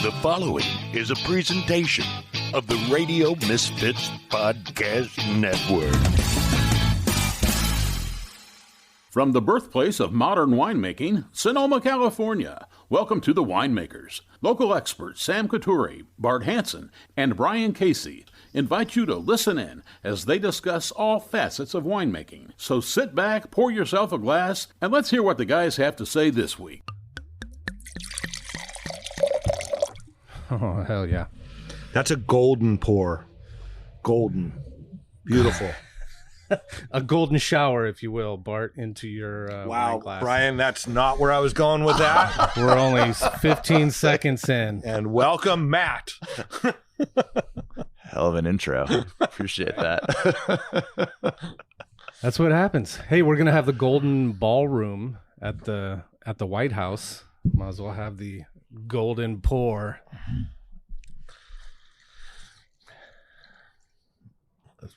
The following is a presentation of the Radio Misfits Podcast Network. From the birthplace of modern winemaking, Sonoma, California, welcome to The Winemakers. Local experts Sam Couturi, Bart Hansen, and Brian Casey invite you to listen in as they discuss all facets of winemaking. So sit back, pour yourself a glass, and let's hear what the guys have to say this week. Oh, hell yeah. That's a golden pour. Golden. Beautiful. A golden shower, if you will, Bart, into your wow, wine glass. Brian, that's not where I was going with that. We're only 15 seconds in. And welcome, Matt. Hell of an intro. Appreciate that. That's what happens. Hey, we're going to have the golden ballroom at the White House. Might as well have the golden pour.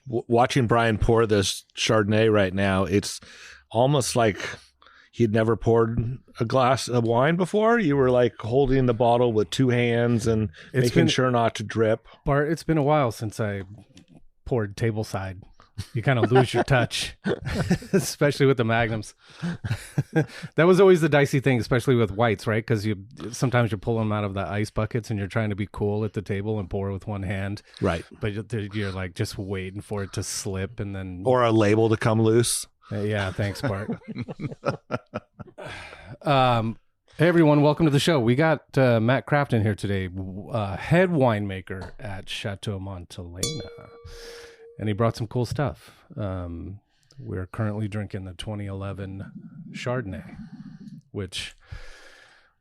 Watching Brian pour this Chardonnay right now, it's almost like he'd never poured a glass of wine before. You were like holding the bottle with two hands and making sure not to drip. Bart, it's been a while since I poured tableside. You kind of lose your touch, especially with the magnums. That was always the dicey thing, especially with whites, right? Because sometimes you're pulling them out of the ice buckets and you're trying to be cool at the table and pour with one hand. Right. But you're like just waiting for it to slip and then... Or a label to come loose. Yeah, thanks, Bart. Hey, everyone. Welcome to the show. We got Matt Crafton here today, head winemaker at Chateau Montelena. And he brought some cool stuff. We're currently drinking the 2011 Chardonnay, which,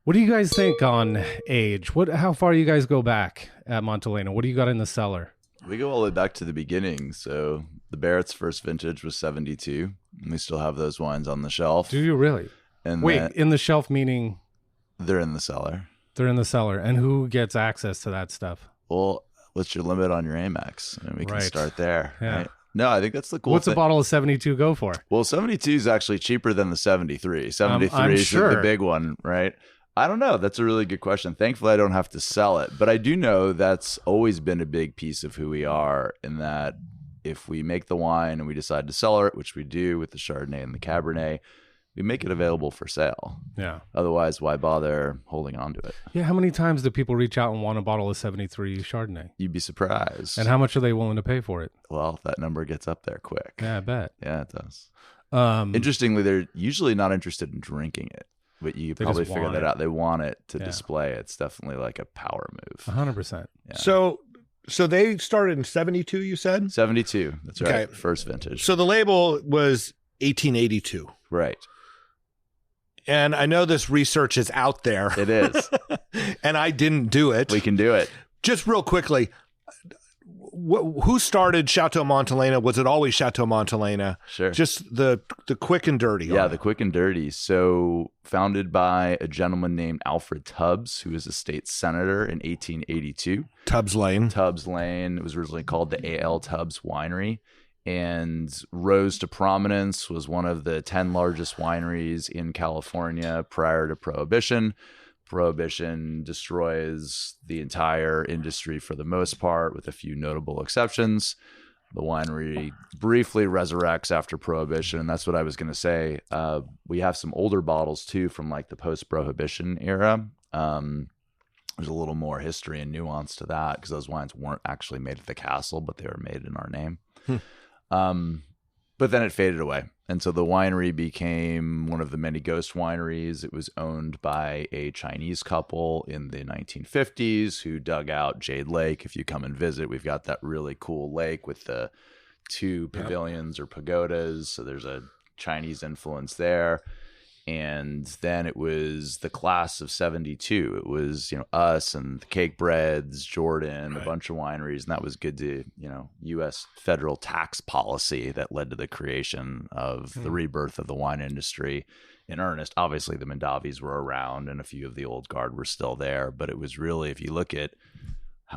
what do you guys think on age? How far you guys go back at Montelena? What do you got in the cellar? We go all the way back to the beginning. So the Barrett's first vintage was 72. And we still have those wines on the shelf. Do you really? And wait, in the shelf meaning? They're in the cellar. They're in the cellar. And who gets access to that stuff? Well, what's your limit on your Amex? And we can start there. Yeah. Right? No, I think that's the cool What's thing. a bottle of 72 go for? Well, 72 is actually cheaper than the 73. 73 is sure. the big one, right? I don't know. That's a really good question. Thankfully, I don't have to sell it. But I do know that's always been a big piece of who we are, in that if we make the wine and we decide to sell it, which we do with the Chardonnay and the Cabernet, we make it available for sale. Yeah. Otherwise, why bother holding on to it? Yeah. How many times do people reach out and want a bottle of 73 Chardonnay? You'd be surprised. And how much are they willing to pay for it? Well, that number gets up there quick. Yeah, I bet. Yeah, it does. Interestingly, they're usually not interested in drinking it, but you probably figure that out. They want it to display. It's definitely like a power move. 100%. Yeah. So they started in 72, you said? 72. That's right. First vintage. So the label was 1882. Right. And I know this research is out there. It is. And I didn't do it. We can do it. Just real quickly, who started Chateau Montelena? Was it always Chateau Montelena? Sure. Just the quick and dirty. Yeah, the quick and dirty. So founded by a gentleman named Alfred Tubbs, who was a state senator in 1882. Tubbs Lane. It was originally called the A.L. Tubbs Winery, and rose to prominence, was one of the 10 largest wineries in California prior to Prohibition. Prohibition destroys the entire industry for the most part, with a few notable exceptions. The winery briefly resurrects after Prohibition, and that's what I was going to say. We have some older bottles, too, from like the post-Prohibition era. There's a little more history and nuance to that, because those wines weren't actually made at the castle, but they were made in our name. But then it faded away. And so the winery became one of the many ghost wineries. It was owned by a Chinese couple in the 1950s who dug out Jade Lake. If you come and visit, we've got that really cool lake with the two pavilions or pagodas. So there's a Chinese influence there. And then it was the class of 72. It was, us and the Cake Breads, Jordan, a bunch of wineries. And that was good to, U.S. federal tax policy that led to the creation of the rebirth of the wine industry in earnest. Obviously, the Mondavis were around and a few of the old guard were still there. But it was really, if you look at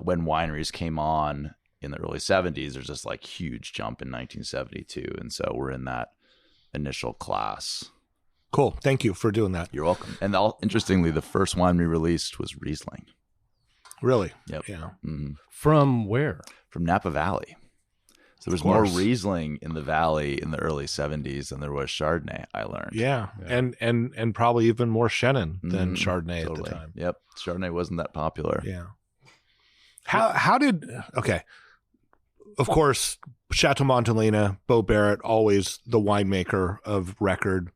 when wineries came on in the early 70s, there's this like huge jump in 1972. And so we're in that initial class. Cool. Thank you for doing that. You're welcome. And interestingly, the first wine we released was Riesling. Really? Yep. Yeah. From where? From Napa Valley. So there was more Riesling in the valley in the early 70s than there was Chardonnay, I learned. Yeah. And probably even more Chenin than Chardonnay at the time. Yep. Chardonnay wasn't that popular. Yeah. How did of course, Chateau Montelena, Bo Barrett, always the winemaker of record.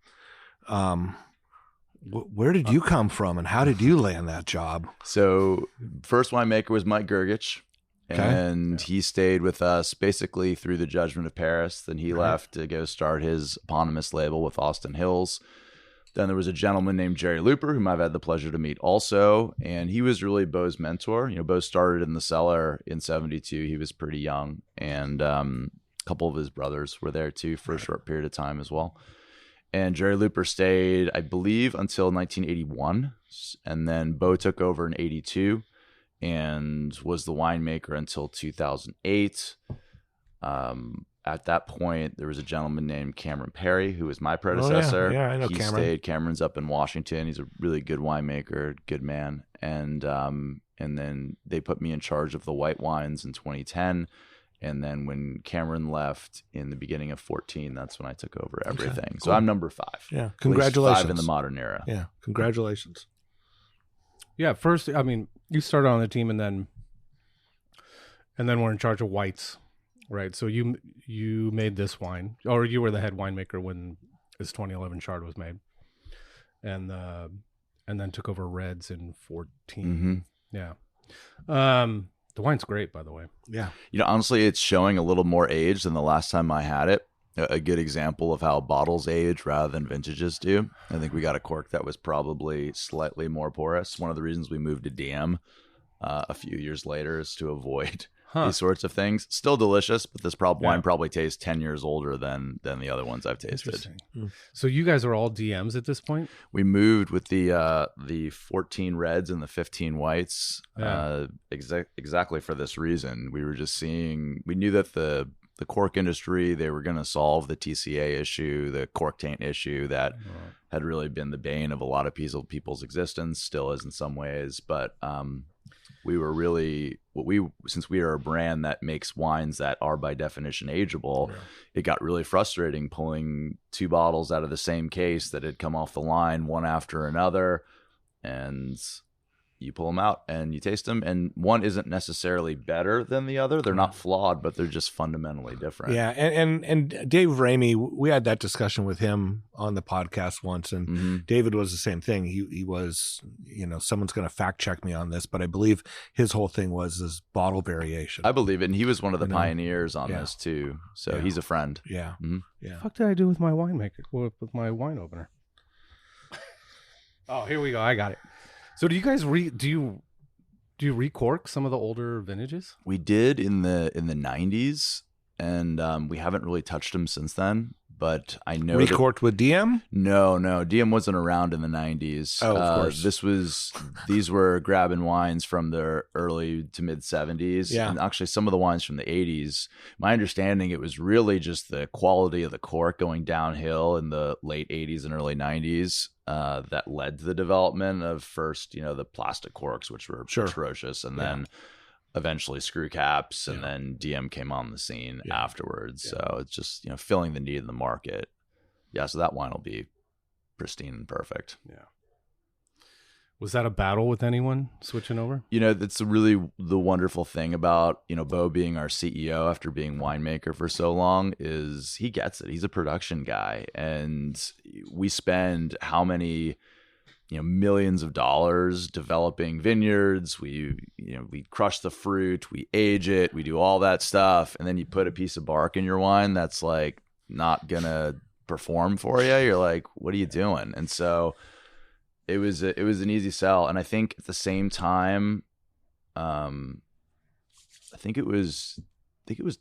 Where did you come from, and how did you land that job? So first winemaker was Mike Gergich, and he stayed with us basically through the Judgement of Paris. Then he left to go start his eponymous label with Austin Hills. Then there was a gentleman named Jerry Looper, whom I've had the pleasure to meet also, and he was really Bo's mentor. You know, Bo started in the cellar in 72. He was pretty young, and a couple of his brothers were there too for a short period of time as well. And Jerry Looper stayed, I believe, until 1981, and then Bo took over in 82 and was the winemaker until 2008. At that point, there was a gentleman named Cameron Perry, who was my predecessor. Oh, yeah, I know he Cameron. stayed. Cameron's up in Washington. He's a really good winemaker, good man. And then they put me in charge of the white wines in 2010. And then when Cameron left in the beginning of 14, that's when I took over everything. Cool. So I'm number 5. Yeah, congratulations. 5 in the modern era. Yeah, congratulations. Yeah, first, I mean, you started on the team, and then we're in charge of whites. Right, so you made this wine, or you were the head winemaker when this 2011 Chard was made, and then took over reds in 14. Yeah, the wine's great, by the way. Yeah, you know, honestly, it's showing a little more age than the last time I had it. A good example of how bottles age rather than vintages do. I think we got a cork that was probably slightly more porous. One of the reasons we moved to DM a few years later is to avoid these sorts of things. Still delicious, but this wine probably tastes 10 years older than the other ones I've tasted. So you guys are all DMs at this point? We moved with the 14 reds and the 15 whites exactly for this reason. We were just seeing, we knew that the cork industry, they were going to solve the TCA issue, the cork taint issue that had really been the bane of a lot of people's existence, still is in some ways, but we were really since we are a brand that makes wines that are by definition ageable, it got really frustrating pulling 2 bottles out of the same case that had come off the line one after another, and you pull them out and you taste them, and one isn't necessarily better than the other. They're not flawed, but they're just fundamentally different. Yeah, and Dave Ramey, we had that discussion with him on the podcast once, and David was the same thing. He was, you know, someone's going to fact check me on this, but I believe his whole thing was this bottle variation. I believe it, and he was one of the pioneers on this too. So he's a friend. Yeah. What the fuck did I do with my winemaker? With my wine opener? Oh, here we go. I got it. So do you guys do you recork some of the older vintages? We did in the 90s, and we haven't really touched them since then. But I know recorked with DM? No, DM wasn't around in the 90s. Oh, of course. These were grabbing wines from the early to mid 70s, and actually some of the wines from the 80s. My understanding, it was really just the quality of the cork going downhill in the late 80s and early 90s. That led to the development of first, you know, the plastic corks, which were atrocious, and then eventually screw caps, and then DM came on the scene afterwards. So it's just, you know, filling the need in the market. Yeah, so that wine will be pristine and perfect. Yeah. Was that a battle with anyone switching over? You know, that's really the wonderful thing about, you know, Bo being our CEO after being winemaker for so long is he gets it. He's a production guy, and we spend how many, you know, millions of dollars developing vineyards. We crush the fruit, we age it, we do all that stuff, and then you put a piece of bark in your wine that's like not gonna perform for you. You're like, what are you doing? And so it was an easy sell. And I think at the same time, I think it was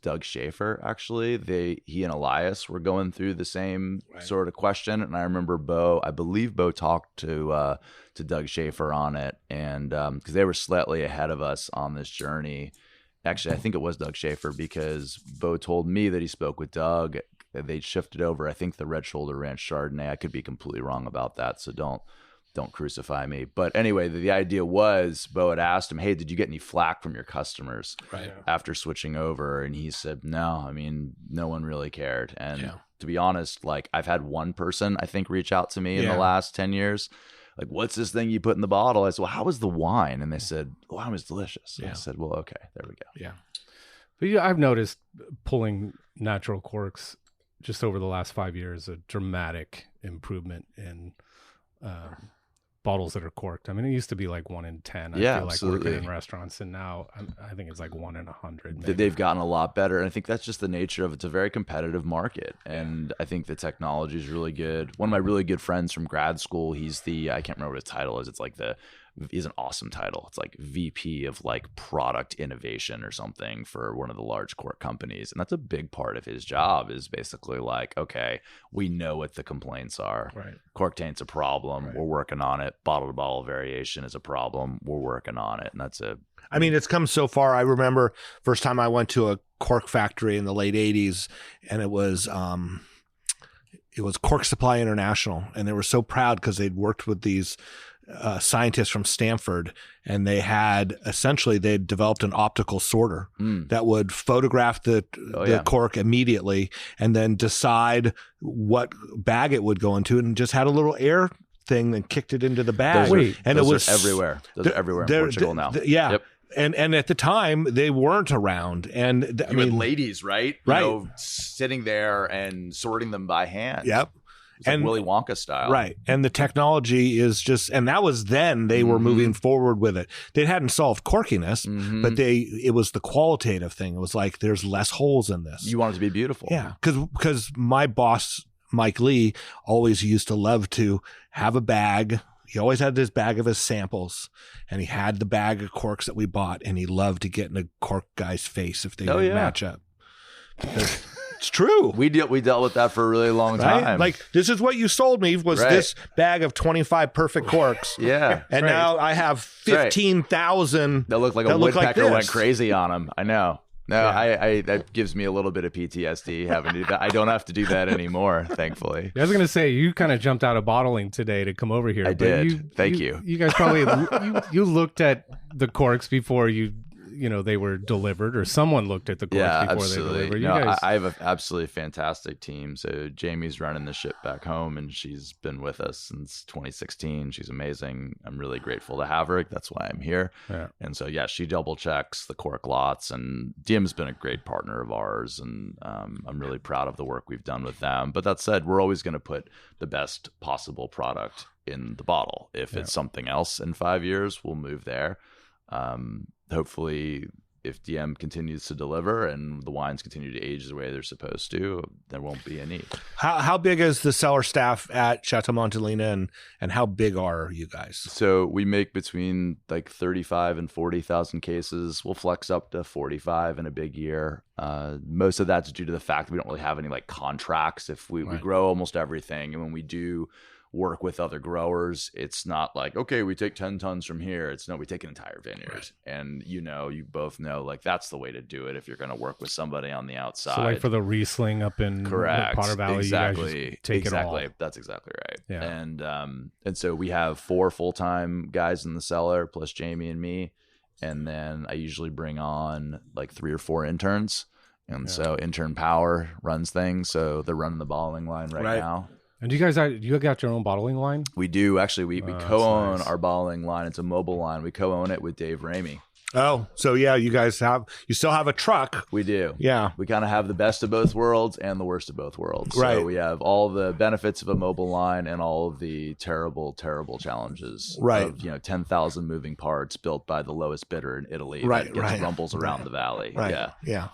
Doug Schaefer, actually. He and Elias were going through the same sort of question. And I remember I believe Bo talked to Doug Schaefer on it. And because they were slightly ahead of us on this journey. Actually, I think it was Doug Schaefer, because Bo told me that he spoke with Doug. They shifted over, I think, the Red Shoulder Ranch Chardonnay. I could be completely wrong about that, so don't don't crucify me. But anyway, the idea was Bo had asked him, hey, did you get any flack from your customers after switching over? And he said, no, I mean, no one really cared. And to be honest, like I've had one person, I think, reach out to me in the last 10 years. Like, what's this thing you put in the bottle? I said, well, how was the wine? And they said, the wine was delicious. I said, well, okay, there we go. Yeah. But yeah, I've noticed pulling natural corks just over the last 5 years, a dramatic improvement in bottles that are corked. I mean, it used to be like 1 in 10. I feel like working in restaurants, and now I think it's like 1 in 100. Maybe. They've gotten a lot better, and I think that's just the nature of it. It's a very competitive market, and I think the technology is really good. One of my really good friends from grad school, he's I can't remember what his title is. It's like he's an awesome title. It's like VP of like product innovation or something for one of the large cork companies. And that's a big part of his job, is basically like, okay, we know what the complaints are. Right. Cork taint's a problem. Right. We're working on it. Bottle to bottle variation is a problem. We're working on it. And that's I mean, it's come so far. I remember first time I went to a cork factory in the late 80s, and it was Cork Supply International. And they were so proud because they'd worked with these scientists from Stanford, and they'd developed an optical sorter that would photograph the cork immediately and then decide what bag it would go into, and just had a little air thing that kicked it into the bag. Those are everywhere. Those are everywhere in Portugal now. Yeah. Yep. And at the time they weren't around, and I mean, ladies, right? You know, sitting there and sorting them by hand. Yep. It's like Willy Wonka style. Right. And the technology is just, and that was then they were moving forward with it. They hadn't solved corkiness, but it was the qualitative thing. It was like, there's less holes in this. You want it to be beautiful. Yeah. Because my boss, Mike Lee, always used to love to have a bag. He always had this bag of his samples, and he had the bag of corks that we bought, and he loved to get in a cork guy's face if they didn't match up. Because it's true. We dealt with that for a really long time. Like, this is what you sold me was this bag of 25 perfect corks. Yeah. And now I have 15,000 that look like a woodpecker went crazy on them. I know. No, I that gives me a little bit of PTSD having to do that. I don't have to do that anymore, thankfully. I was going to say, you kind of jumped out of bottling today to come over here. I did. Thank you. You guys probably you looked at the corks before they were delivered, or someone looked at the corks before they delivered. I have an absolutely fantastic team. So Jamie's running the ship back home, and she's been with us since 2016. She's amazing. I'm really grateful to have her. That's why I'm here. Yeah. And so, she double checks the cork lots, and DM's been a great partner of ours, and I'm really proud of the work we've done with them. But that said, we're always going to put the best possible product in the bottle. If it's something else in 5 years, we'll move there. Hopefully, if DM continues to deliver and the wines continue to age the way they're supposed to, there won't be a need. How big is the cellar staff at Chateau Montelena, and how big are you guys? So we make between like 35 and 40,000 cases. We'll flex up to 45 in a big year. Most of that's due to the fact that we don't really have any like contracts. If we grow almost everything, and when we do work with other growers, it's not like, okay, we take 10 tons from here. It's no, we take an entire vineyard. And you both know, like, that's the way to do it if you're going to work with somebody on the outside. So like for the Riesling up in Potter Valley, you guys just take it all. That's exactly right. Yeah. And so we have 4 full-time guys in the cellar plus Jamie and me. And then I usually bring on like 3 or 4 interns. And so intern power runs things. So they're running the bottling line right now. And you got your own bottling line? We do. Actually, we co-own our bottling line. It's a mobile line. We co-own it with Dave Ramey. Oh, so you guys still have a truck. We do. Yeah. We kind of have the best of both worlds and the worst of both worlds. Right. So we have all the benefits of a mobile line and all of the terrible, terrible challenges of 10,000 moving parts built by the lowest bidder in Italy. Right. That gets rumbles around the valley. Right. Yeah.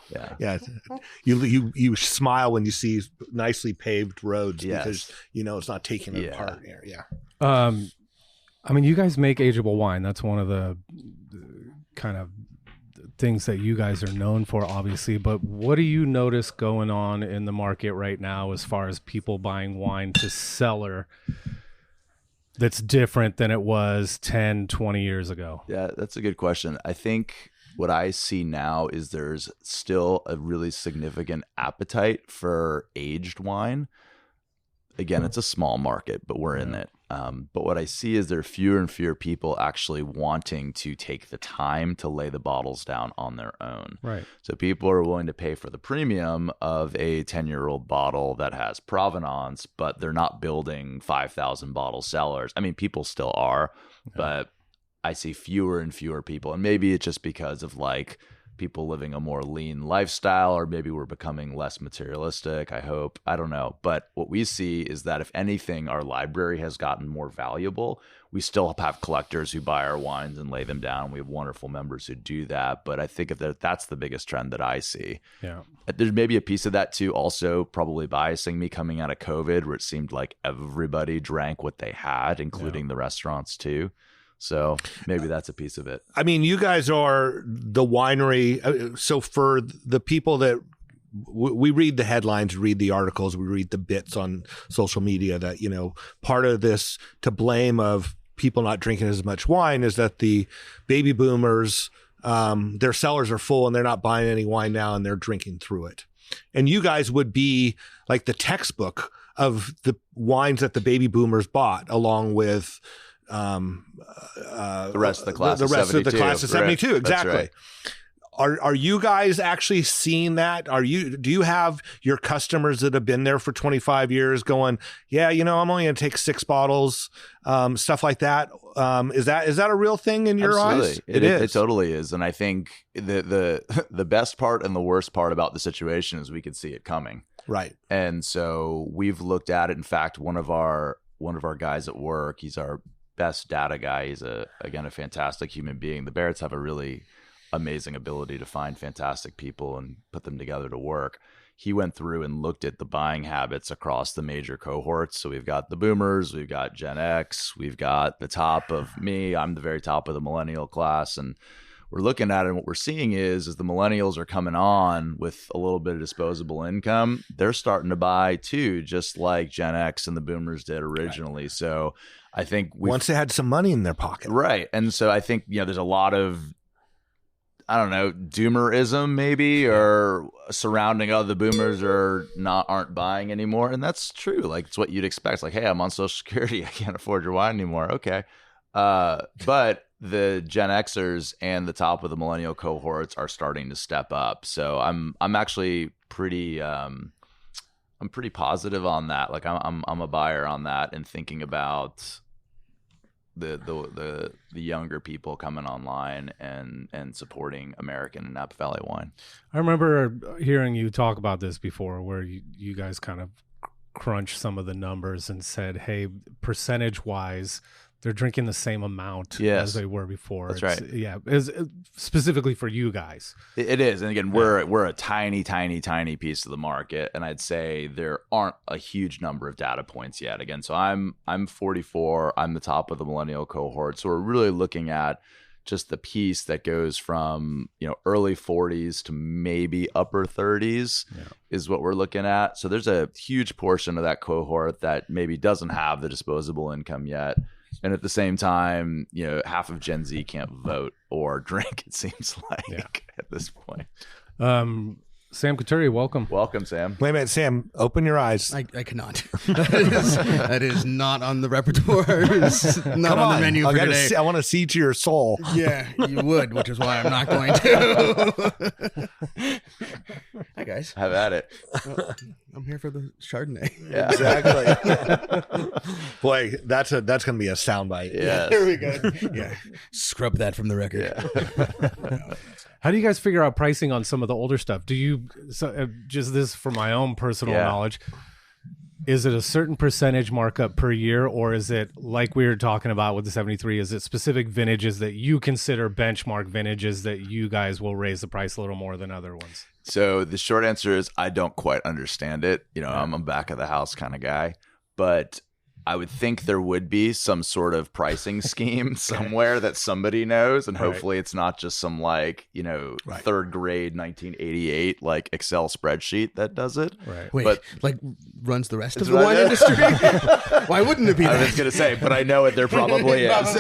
You smile when you see nicely paved roads because it's not taking it apart. Yeah. I mean, you guys make ageable wine. That's one of the kind of things that you guys are known for, obviously. But what do you notice going on in the market right now as far as people buying wine to cellar that's different than it was 10, 20 years ago? Yeah, that's a good question. I think what I see now is there's still a really significant appetite for aged wine. Again, it's a small market, but we're in it. But what I see is there are fewer and fewer people actually wanting to take the time to lay the bottles down on their own. Right. So people are willing to pay for the premium of a 10-year-old bottle that has provenance, but they're not building 5,000 bottle cellars. I mean, people still are, but I see fewer and fewer people. And maybe it's just because of like people living a more lean lifestyle, or maybe we're becoming less materialistic, I hope. I don't know. But what we see is that if anything, our library has gotten more valuable. We still have collectors who buy our wines and lay them down. We have wonderful members who do that. But I think that's the biggest trend that I see. Yeah. There's maybe a piece of that too, also probably biasing me coming out of COVID, where it seemed like everybody drank what they had, including the restaurants too. So maybe that's a piece of it. I mean, you guys are the winery. So for the people that we read the headlines, read the articles, we read the bits on social media that, you know, part of this to blame of people not drinking as much wine is that the baby boomers, their cellars are full and they're not buying any wine now and they're drinking through it. And you guys would be like the textbook of the wines that the baby boomers bought, along with the rest of the class, the rest of the class of 72. Exactly. Right. Are you guys actually seeing that? Do you have your customers that have been there for 25 years going, yeah, you know, I'm only going to take 6 bottles, stuff like that? Is that a real thing in your eyes? It is. It totally is. And I think the best part and the worst part about the situation is we could see it coming. Right. And so we've looked at it. In fact, one of our guys at work, he's our best data guy. He's a fantastic human being. The Barretts have a really amazing ability to find fantastic people and put them together to work. He went through and looked at the buying habits across the major cohorts. So we've got the boomers, we've got Gen X, we've got the top of me. I'm the very top of the millennial class. And we're looking at it, and what we're seeing is the millennials are coming on with a little bit of disposable income. They're starting to buy too, just like Gen X and the boomers did originally. Right. So I think once they had some money in their pocket. Right. And so I think, you know, there's a lot of, I don't know, doomerism maybe, or surrounding the boomers aren't buying anymore. And that's true. Like, it's what you'd expect. It's like, hey, I'm on Social Security. I can't afford your wine anymore. Okay. But the Gen Xers and the top of the millennial cohorts are starting to step up. So I'm actually pretty I'm pretty positive on that. Like I'm a buyer on that, and thinking about the younger people coming online and supporting American and Napa Valley wine. I remember hearing you talk about this before, where you guys kind of crunched some of the numbers and said, hey, percentage wise, they're drinking the same amount as they were before. That's right. Yeah, specifically for you guys. It is. And again, we're a tiny piece of the market. And I'd say there aren't a huge number of data points yet. Again, so I'm 44. I'm the top of the millennial cohort. So we're really looking at just the piece that goes from, early 40s to maybe upper 30s is what we're looking at. So there's a huge portion of that cohort that maybe doesn't have the disposable income yet. And at the same time, half of Gen Z can't vote or drink, it seems like, at this point. Sam Couturier, welcome. Welcome, Sam. Wait a minute, Sam, open your eyes. I cannot. That is not on the repertoire. It's not on the menu for today. I want to see to your soul. Yeah, you would, which is why I'm not going to. Hi, guys. Have at it. I'm here for the Chardonnay. Yeah, exactly. Boy, that's going to be a soundbite. Yeah, there we go. Yeah, scrub that from the record. Yeah. How do you guys figure out pricing on some of the older stuff? Do you, just this for my own personal knowledge, is it a certain percentage markup per year, or is it like we were talking about with the 73, is it specific vintages that you consider benchmark vintages that you guys will raise the price a little more than other ones? So the short answer is I don't quite understand it. I'm a back of the house kind of guy, but I would think there would be some sort of pricing scheme somewhere that somebody knows, and hopefully it's not just some third grade 1988 Excel spreadsheet that does it. Right. Wait, but runs the rest of the wine industry? Why wouldn't it be that? I was going to say, but I know it. There probably is.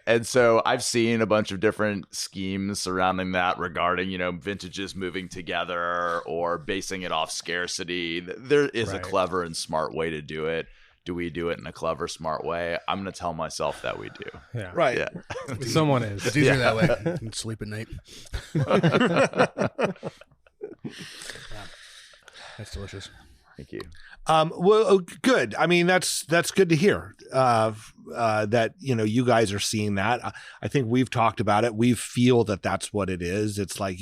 And so I've seen a bunch of different schemes surrounding that regarding, vintages moving together or basing it off scarcity. There is a clever and smart way to do it. do we do it in a clever, smart way? I'm going to tell myself that we do. Yeah. Right. Yeah. Someone is. It's easier that way. You can sleep at night. That's delicious. Thank you. Well, good. I mean, that's good to hear. That you guys are seeing that. I think we've talked about it. We feel that that's what it is. It's like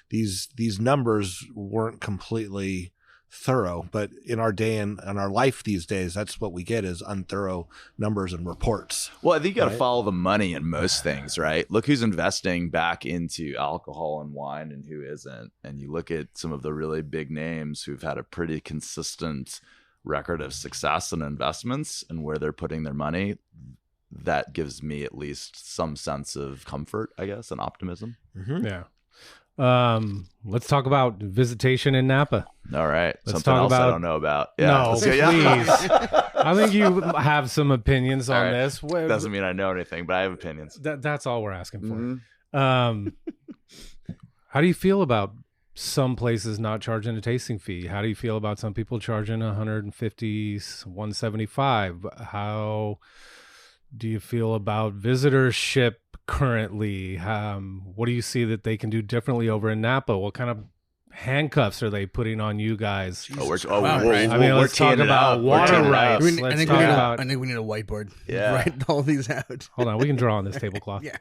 these numbers weren't completely thorough, but in our day and in our life these days, that's what we get is unthorough numbers and reports. Well, I think you got to follow the money in most things, right? Look who's investing back into alcohol and wine and who isn't. And you look at some of the really big names who've had a pretty consistent record of success and investments and where they're putting their money. That gives me at least some sense of comfort, I guess, and optimism. Mm-hmm. Yeah. Let's talk about visitation in Napa. All right. Let's Something talk else I about- don't know about. Yeah. No, Let's go. Yeah. please. I think you have some opinions on All right. this. Doesn't mean I know anything, but I have opinions. That's all we're asking for. Mhm. How do you feel about some places not charging a tasting fee? How do you feel about some people charging $150, $175? How do you feel about visitorship currently? What do you see that they can do differently over in Napa? What kind of handcuffs are they putting on you guys? Jesus Wow, Christ. right. I mean, let's talk teeing it about up. We're water teeing it up. rights. I Let's think talk we need about. I think we need a whiteboard. Yeah. Write all these out. Hold on, we can draw on this tablecloth. Yeah.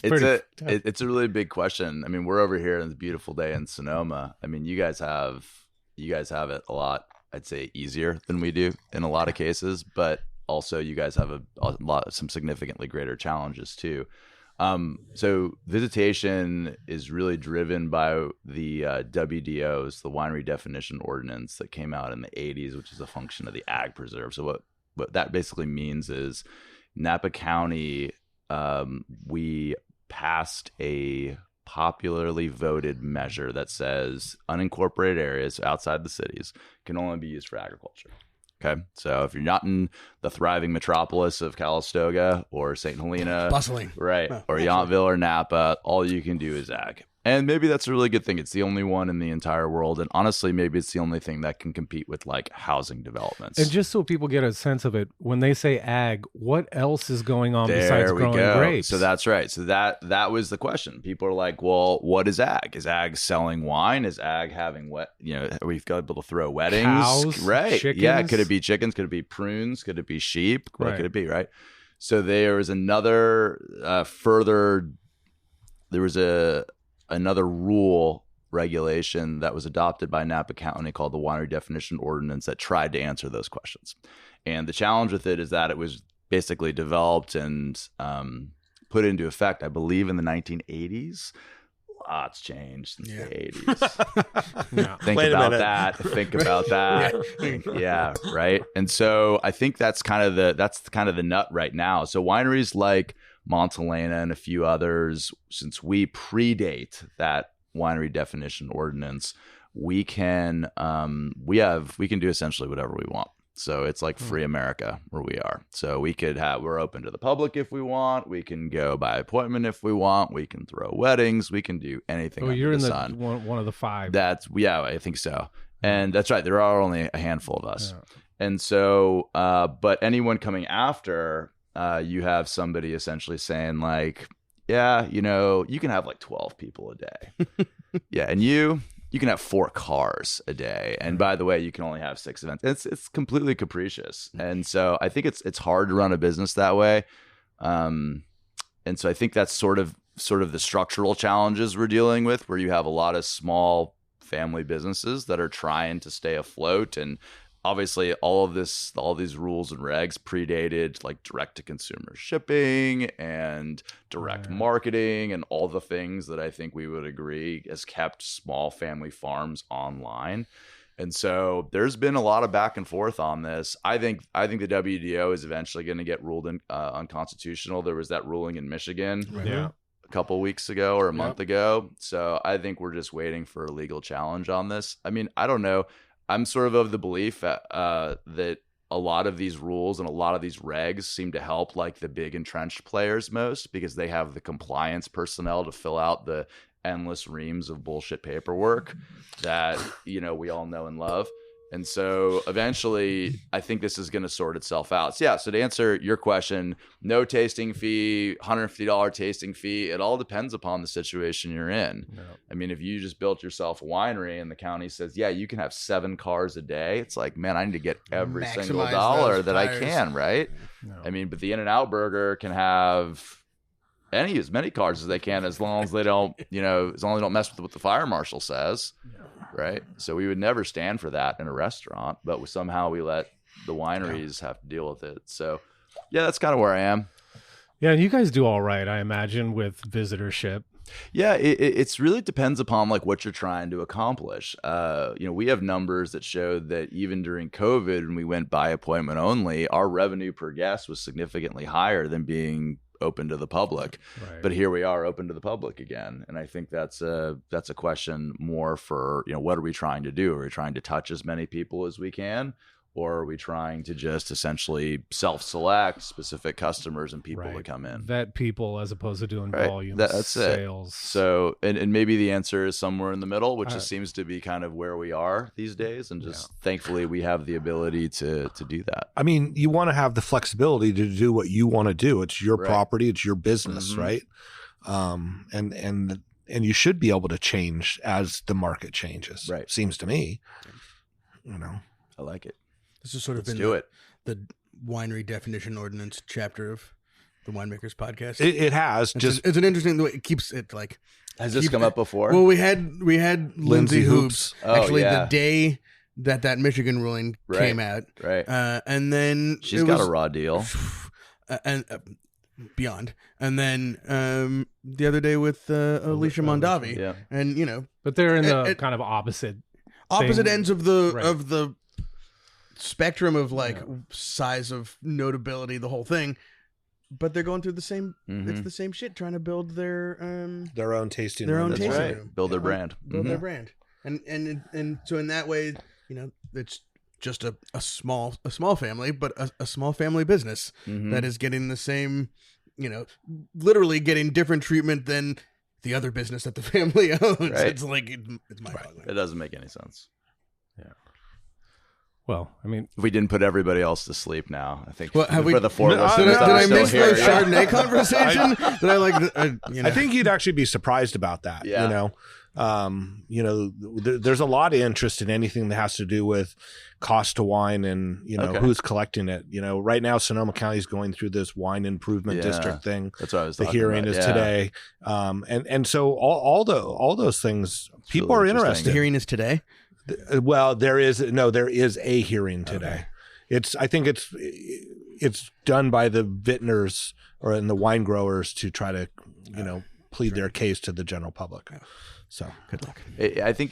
It's a really big question. I mean, we're over here on this beautiful day in Sonoma. I mean, you guys have it a lot, I'd say, easier than we do in a lot of cases, but also you guys have some significantly greater challenges too. So visitation is really driven by the WDOs, the Winery Definition Ordinance that came out in the 80s, which is a function of the Ag Preserve. So what that basically means is Napa County, we passed a popularly voted measure that says unincorporated areas outside the cities can only be used for agriculture. Okay, so if you're not in the thriving metropolis of Calistoga or St. Helena, Bustling. right, Oh, or yeah, Yountville or Napa, all you can do is ag. And maybe that's a really good thing. It's the only one in the entire world. And honestly, maybe it's the only thing that can compete with like housing developments. And just so people get a sense of it, when they say ag, what else is going on besides growing grapes? So that's right. So that was the question. People are like, well, what is ag? Is ag selling wine? Is ag having we've got to be able to throw weddings? Cows, right. chickens? Yeah. Could it be chickens? Could it be prunes? Could it be sheep? What Right. could it be? Right. So there was another another rule regulation that was adopted by Napa County called the Winery Definition Ordinance that tried to answer those questions. And the challenge with it is that it was basically developed and put into effect, I believe, in the 1980s. Lots changed since the 80s. Yeah. Think Wait a about minute. that. Think about that. Yeah, right. And so I think that's kind of the nut right now. So wineries like Montelena and a few others, since we predate that winery definition ordinance, we can do essentially whatever we want. So it's like free America where we are. So we're open to the public if we want. We can go by appointment if we want. We can throw weddings. We can do anything. Oh, under you're the in sun. one of the five. I think so. And that's right. There are only a handful of us. Yeah. And so, but anyone coming after, you have somebody essentially saying like, yeah, you can have like 12 people a day. Yeah. And you can have 4 cars a day. And by the way, you can only have 6 events. It's completely capricious. And so I think it's hard to run a business that way. And so I think that's sort of the structural challenges we're dealing with, where you have a lot of small family businesses that are trying to stay afloat. And obviously all these rules and regs predated like direct to consumer shipping and direct marketing and all the things that I think we would agree has kept small family farms online. And so there's been a lot of back and forth on this. I think the WDO is eventually going to get ruled unconstitutional. There was that ruling in Michigan Yeah. a couple of weeks ago or a month ago. So I think we're just waiting for a legal challenge on this. I mean, I don't know. I'm sort of the belief that a lot of these rules and a lot of these regs seem to help like the big entrenched players most, because they have the compliance personnel to fill out the endless reams of bullshit paperwork that we all know and love. And so eventually, I think this is going to sort itself out. So, yeah, so to answer your question, no tasting fee, $150 tasting fee. It all depends upon the situation you're in. No. I mean, if you just built yourself a winery and the county says, yeah, you can have 7 cars a day, it's like, man, I need to get every single dollar that I can, right? No. I mean, but the In-N-Out Burger can have as many cars as they can, as long as they don't, as long as they don't mess with what the fire marshal says. Yeah. Right. So we would never stand for that in a restaurant, but somehow we let the wineries have to deal with it. So, yeah, that's kind of where I am. Yeah. And you guys do all right, I imagine, with visitorship. Yeah, it's really depends upon like what you're trying to accomplish. We have numbers that showed that even during COVID, when we went by appointment only, our revenue per guest was significantly higher than being open to the public. Right. But here we are open to the public again. And I think that's a question more for, what are we trying to do? Are we trying to touch as many people as we can? Or are we trying to just essentially self-select specific customers and people to come in? Vet people as opposed to doing volume sales. It. So, and maybe the answer is somewhere in the middle, which just seems to be kind of where we are these days. And just thankfully we have the ability to do that. I mean, you want to have the flexibility to do what you want to do. It's your property. It's your business, right? And you should be able to change as the market changes. Right. Seems to me, I like it. This has sort of been the winery definition ordinance chapter of the Winemakers podcast. It has. It's an interesting way it keeps it like. Has this come up before? Well, we had Lindsay Hoops actually the day that Michigan ruling came out. Right. And then she's got a raw deal. And beyond. And then the other day with Alicia Mondavi. Yeah. And but they're in the kind of opposite ends of the spectrum of size of notability, the whole thing, but they're going through the same it's the same shit, trying to build their own tasting room. Build their brand. Their brand. And so in that way, it's just a small family, but a small family business that is getting the same, literally getting different treatment than the other business that the family owns. Right. It's like it's mind-boggling. It doesn't make any sense. Yeah. Well, I mean, if we didn't put everybody else to sleep now, I think for the 4 of us. Did I miss the Chardonnay conversation? I think you'd actually be surprised about that. Yeah. There's a lot of interest in anything that has to do with cost to wine and who's collecting it. Right now Sonoma County is going through this wine improvement district thing. That's what I was the talking hearing about. is today, and so all those things people are interested. The hearing is today. Well, there is a hearing today. Okay. I think it's done by the vintners and the wine growers to try to plead their case to the general public. So good luck. I think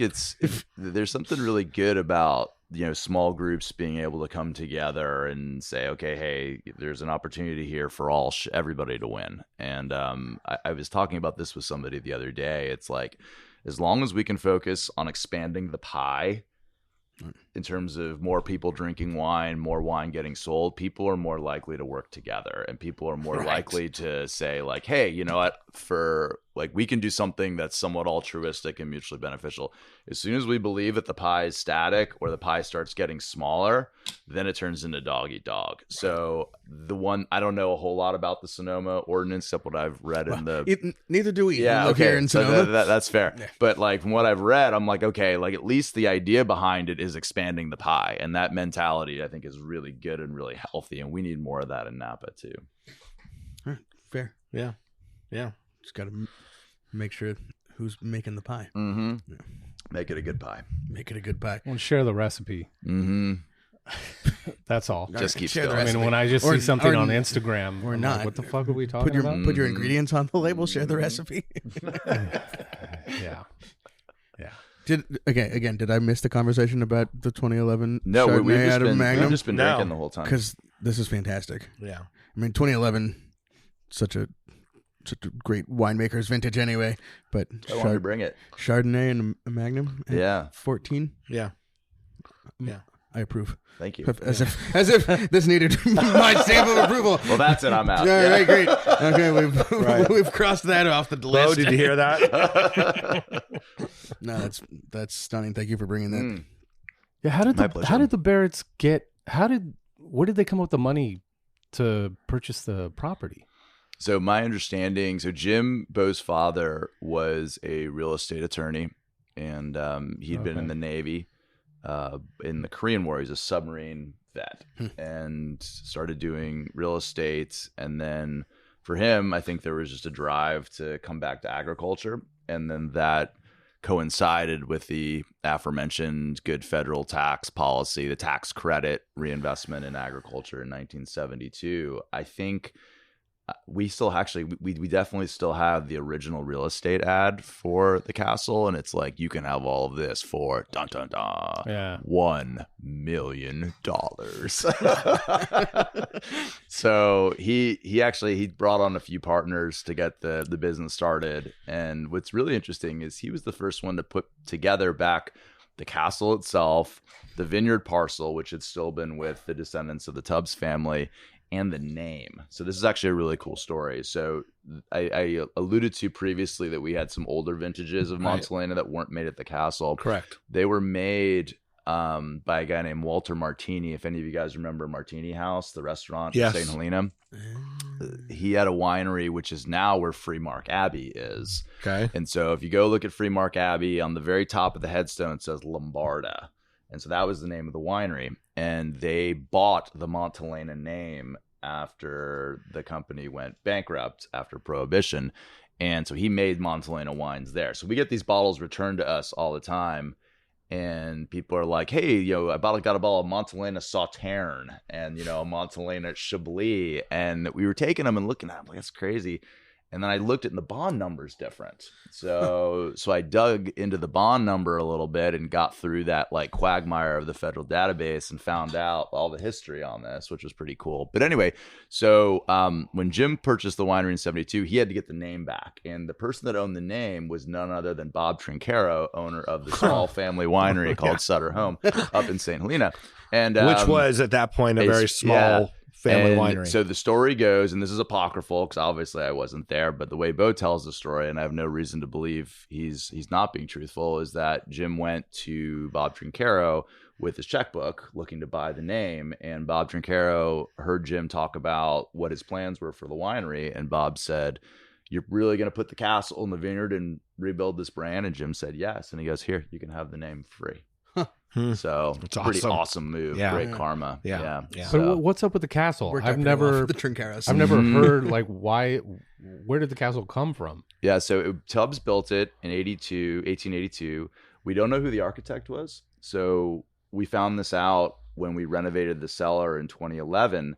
there's something really good about small groups being able to come together and say, okay, hey, there's an opportunity here for everybody to win. And I was talking about this with somebody the other day. It's like, as long as we can focus on expanding the pie in terms of more people drinking wine, more wine getting sold, people are more likely to work together, and people are more likely to say like, hey, you know what, we can do something that's somewhat altruistic and mutually beneficial. As soon as we believe that the pie is static or the pie starts getting smaller, then it turns into dog eat dog. So I don't know a whole lot about the Sonoma ordinance except what I've read in the. Neither do we. Yeah, okay. Here in Sonoma. So that's fair. Yeah. But from what I've read, I'm like, okay, at least the idea behind it is expanding the pie, and that mentality I think is really good and really healthy, and we need more of that in Napa too. All right, fair. Yeah. Just got to make sure who's making the pie. Mm-hmm. Yeah. Make it a good pie. We'll share the recipe. Mm-hmm. That's all. Just keep going. I mean, when I just see something on Instagram, or not, what the fuck are we talking about? Put your ingredients on the label. Share the recipe. Yeah. Did I miss the conversation about the 2011 No, Chardonnay we've just been drinking the whole time. Because this is fantastic. Yeah. I mean, 2011, such a great winemaker's vintage anyway. But I wanted to bring it. Chardonnay and a Magnum. 14. Yeah. I approve. Thank you. As if this needed my stamp of approval. Well, that's it. I'm out. All right, great. Okay, we've crossed that off the list. Bo, did you hear that? No, that's stunning. Thank you for bringing that. Yeah, how did My pleasure. how did the Barretts where did they come up with the money to purchase the property? So my understanding, Jim Bo's father was a real estate attorney, and he'd been in the Navy. In the Korean War, he's a submarine vet, and started doing real estate. And then for him, I think there was just a drive to come back to agriculture, and then that coincided with the aforementioned good federal tax policy, the tax credit reinvestment in agriculture in 1972. I think we still we definitely still have the original real estate ad for the castle, and it's like, you can have all of this for $1 million. So he brought on a few partners to get the business started. And what's really interesting is he was the first one to put together back the castle itself, the vineyard parcel, which had still been with the descendants of the Tubbs family, and the name. So this is actually a really cool story. So I alluded to previously that we had some older vintages of Montelena that weren't made at the castle. Correct. They were made by a guy named Walter Martini. If any of you guys remember Martini House, the restaurant in St. Helena. He had a winery, which is now where Freemark Abbey is. Okay. And so if you go look at Freemark Abbey, on the very top of the headstone, it says Lombarda. And so that was the name of the winery. And they bought the Montelena name after the company went bankrupt after Prohibition. And so he made Montelena wines there. So we get these bottles returned to us all the time. And people are like, hey, I got a bottle of Montelena Sauterne and, Montelena Chablis. And we were taking them and looking at them like, that's crazy. And then I looked at the bond numbers different. So I dug into the bond number a little bit and got through that like quagmire of the federal database and found out all the history on this, which was pretty cool. But anyway, so when Jim purchased the winery in 72, he had to get the name back. And the person that owned the name was none other than Bob Trinchero, owner of the small family winery called Sutter Home up in St. Helena. And which was at that point a very small family winery. So the story goes, and this is apocryphal because obviously I wasn't there, but the way Bo tells the story, and I have no reason to believe he's not being truthful, is that Jim went to Bob Trinchero with his checkbook looking to buy the name, and Bob Trinchero heard Jim talk about what his plans were for the winery, and Bob said, "You're really going to put the castle in the vineyard and rebuild this brand?" And Jim said yes, and he goes, "Here, you can have the name free." So it's a pretty awesome move. Great karma. Yeah. So, but what's up with the castle? I've never the Trincheros. I've never heard where did the castle come from? Yeah, so Tubbs built it in 1882. We don't know who the architect was. So we found this out when we renovated the cellar in 2011.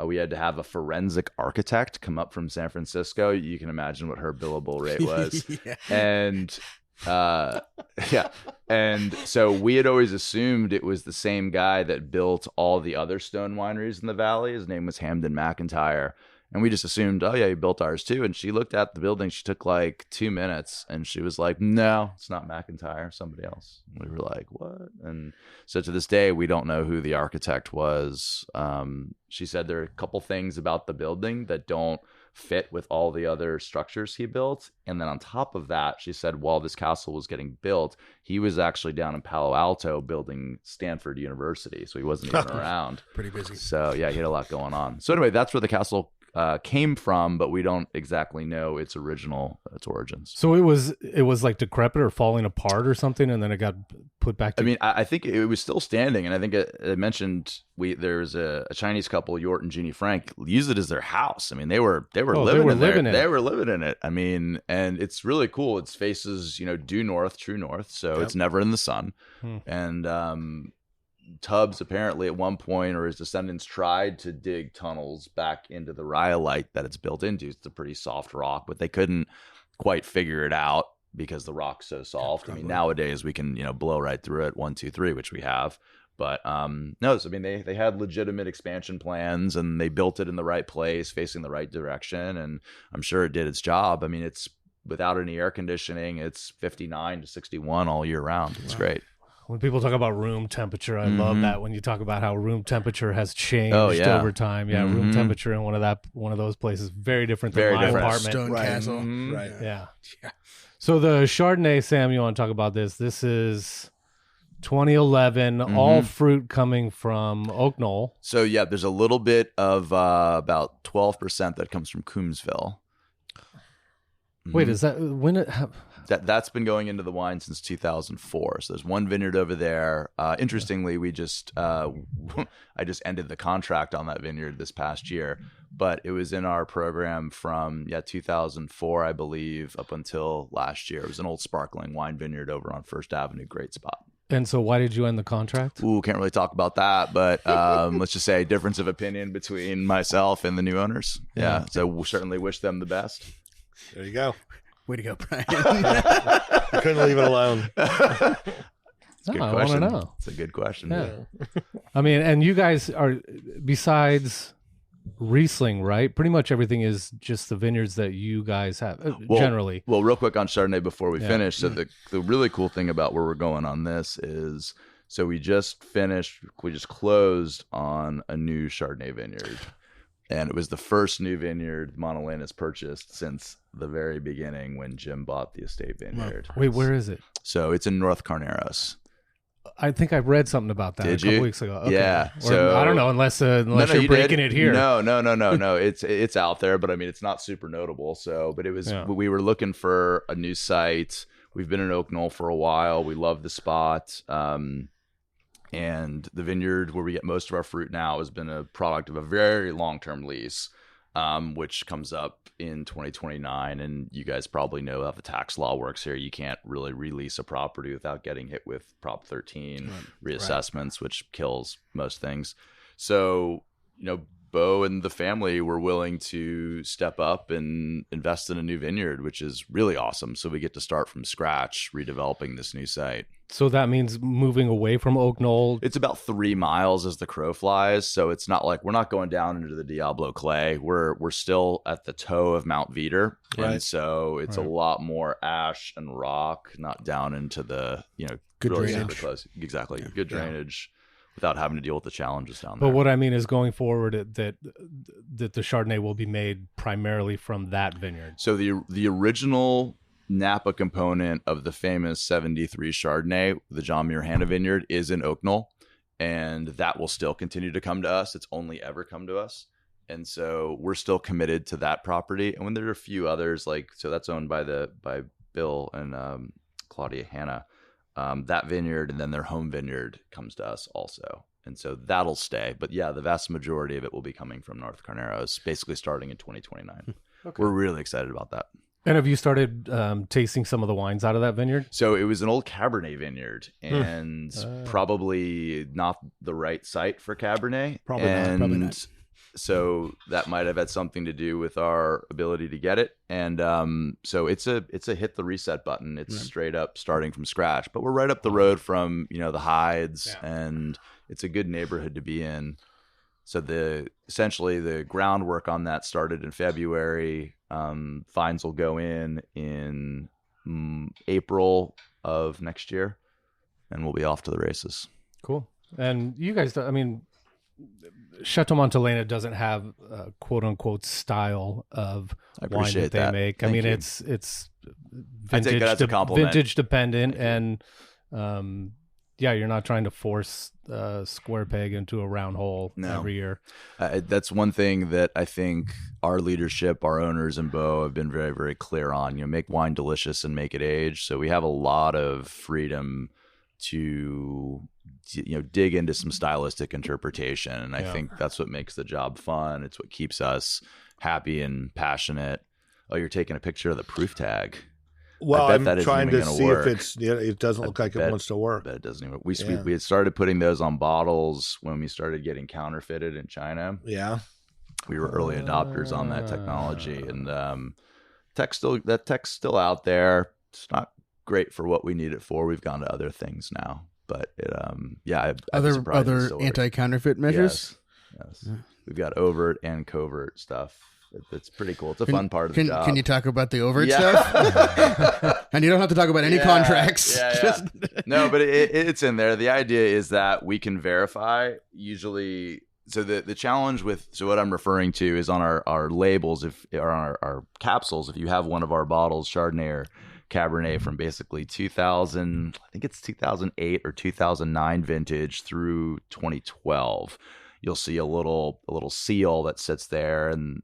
We had to have a forensic architect come up from San Francisco. You can imagine what her billable rate was. And so we had always assumed it was the same guy that built all the other stone wineries in the valley. His name was Hamden McIntyre, and we just assumed, oh yeah, he built ours too. And she looked at the building, she took like 2 minutes, and she was like, no, it's not McIntyre, somebody else. And we were like, what? And so to this day, we don't know who the architect was. She said there are a couple things about the building that don't fit with all the other structures he built. And then on top of that, she said while this castle was getting built, he was actually down in Palo Alto building Stanford University. So he wasn't even around. Pretty busy. So yeah, he had a lot going on. So anyway, that's where the castle came from, but we don't exactly know its origins. So it was like decrepit or falling apart or something, and then it got put back. I mean, I think it was still standing, and I think I mentioned there's a Chinese couple, Yort and Jeannie Frank, used it as their house. I mean, they were living in it. They were living in it. I mean, and it's really cool. It faces due north, true north, so it's never in the sun, and Tubbs apparently at one point, or his descendants, tried to dig tunnels back into the rhyolite that it's built into. It's a pretty soft rock, but they couldn't quite figure it out because the rock's so soft. I mean, nowadays we can blow right through it 1, 2, 3, which we have. But no, so, I mean, they had legitimate expansion plans, and they built it in the right place, facing the right direction, and I'm sure it did its job. I mean, it's without any air conditioning, it's 59 to 61 all year round. It's great. When people talk about room temperature, I love that when you talk about how room temperature has changed over time. Yeah, room temperature in one of those places very different than my apartment. Stone Castle. Right. Yeah. So the Chardonnay, Sam, you want to talk about this? This is 2011, all fruit coming from Oak Knoll. So yeah, there's a little bit of about 12% that comes from Coombsville. Wait, is that when it? That's been going into the wine since 2004. So there's one vineyard over there. Interestingly, we just I just ended the contract on that vineyard this past year, but it was in our program from 2004, I believe, up until last year. It was an old sparkling wine vineyard over on First Avenue. Great spot. And so why did you end the contract? Ooh, can't really talk about that, but let's just say difference of opinion between myself and the new owners. Yeah, so we certainly wish them the best. There you go. Way to go, Brian. I couldn't leave it alone. It's a good I question. want to know. It's a good question. Yeah. I mean, and you guys are, besides Riesling, right? Pretty much everything is just the vineyards that you guys have, generally. Well, real quick on Chardonnay before we finish. So the really cool thing about where we're going on this is, so we just closed on a new Chardonnay vineyard. And it was the first new vineyard Montelena's purchased since the very beginning when Jim bought the estate vineyard. Wait, where is it? So it's in North Carneros. I think I read something about that Did a couple you? weeks ago. Okay. Yeah. Or, So I don't know, unless No, you're breaking did. it here. No. It's out there, but I mean, it's not super notable. So, but it was, we were looking for a new site. We've been in Oak Knoll for a while. We love the spot. And the vineyard where we get most of our fruit now has been a product of a very long-term lease, which comes up in 2029. And you guys probably know how the tax law works here. You can't really release a property without getting hit with Prop 13 reassessments, which kills most things. So, Bo and the family were willing to step up and invest in a new vineyard, which is really awesome. So we get to start from scratch, redeveloping this new site. So that means moving away from Oak Knoll. It's about 3 miles as the crow flies. So it's not like we're not going down into the Diablo Clay. We're still at the toe of Mount Veeder. Right. And so it's a lot more ash and rock, not down into the, Good really drainage. super close. Exactly. Good drainage without having to deal with the challenges down But there. what I mean is going forward that the Chardonnay will be made primarily from that vineyard. So the original Napa component of the famous 73 Chardonnay, the John Muir Hanna Vineyard, is in Oak Knoll, and that will still continue to come to us. It's only ever come to us. And so we're still committed to that property. And when there are a few others, so that's owned by Bill and Claudia Hanna, that vineyard and then their home vineyard comes to us also. And so that'll stay. But yeah, the vast majority of it will be coming from North Carneros, basically starting in 2029. Okay. We're really excited about that. And have you started tasting some of the wines out of that vineyard? So it was an old Cabernet vineyard and probably not the right site for Cabernet. Probably not. So that might have had something to do with our ability to get it. And so it's a hit the reset button. It's straight up starting from scratch. But we're right up the road from, the Hides, and it's a good neighborhood to be in. So essentially the groundwork on that started in February. Fines will go in April of next year, and we'll be off to the races. Cool. And you guys, Chateau Montelena doesn't have a quote unquote style of wine that they make. Thank you. It's I take that as a compliment. Vintage dependent, and you're not trying to force a square peg into a round hole every year. That's one thing that I think our leadership, our owners, and Bo have been very, very clear on. Make wine delicious and make it age. So we have a lot of freedom to dig into some stylistic interpretation, and I think that's what makes the job fun. It's what keeps us happy and passionate. Oh, you're taking a picture of the proof tag. Well, I'm trying to see if it doesn't look like it wants to work. But it doesn't even. We had started putting those on bottles when we started getting counterfeited in China. Yeah, we were early adopters on that technology, and that tech's still out there. It's not great for what we need it for. We've gone to other things now, but other anti-counterfeit measures. Yes. We've got overt and covert stuff. It's pretty cool. It's a fun part of the job. Can you talk about the overt stuff? And you don't have to talk about any contracts. No, but it's in there. The idea is that we can verify usually. So the challenge so what I'm referring to is on our labels, or our capsules, if you have one of our bottles, Chardonnay or Cabernet from basically 2000, I think it's 2008 or 2009 vintage through 2012. You'll see a little seal that sits there, and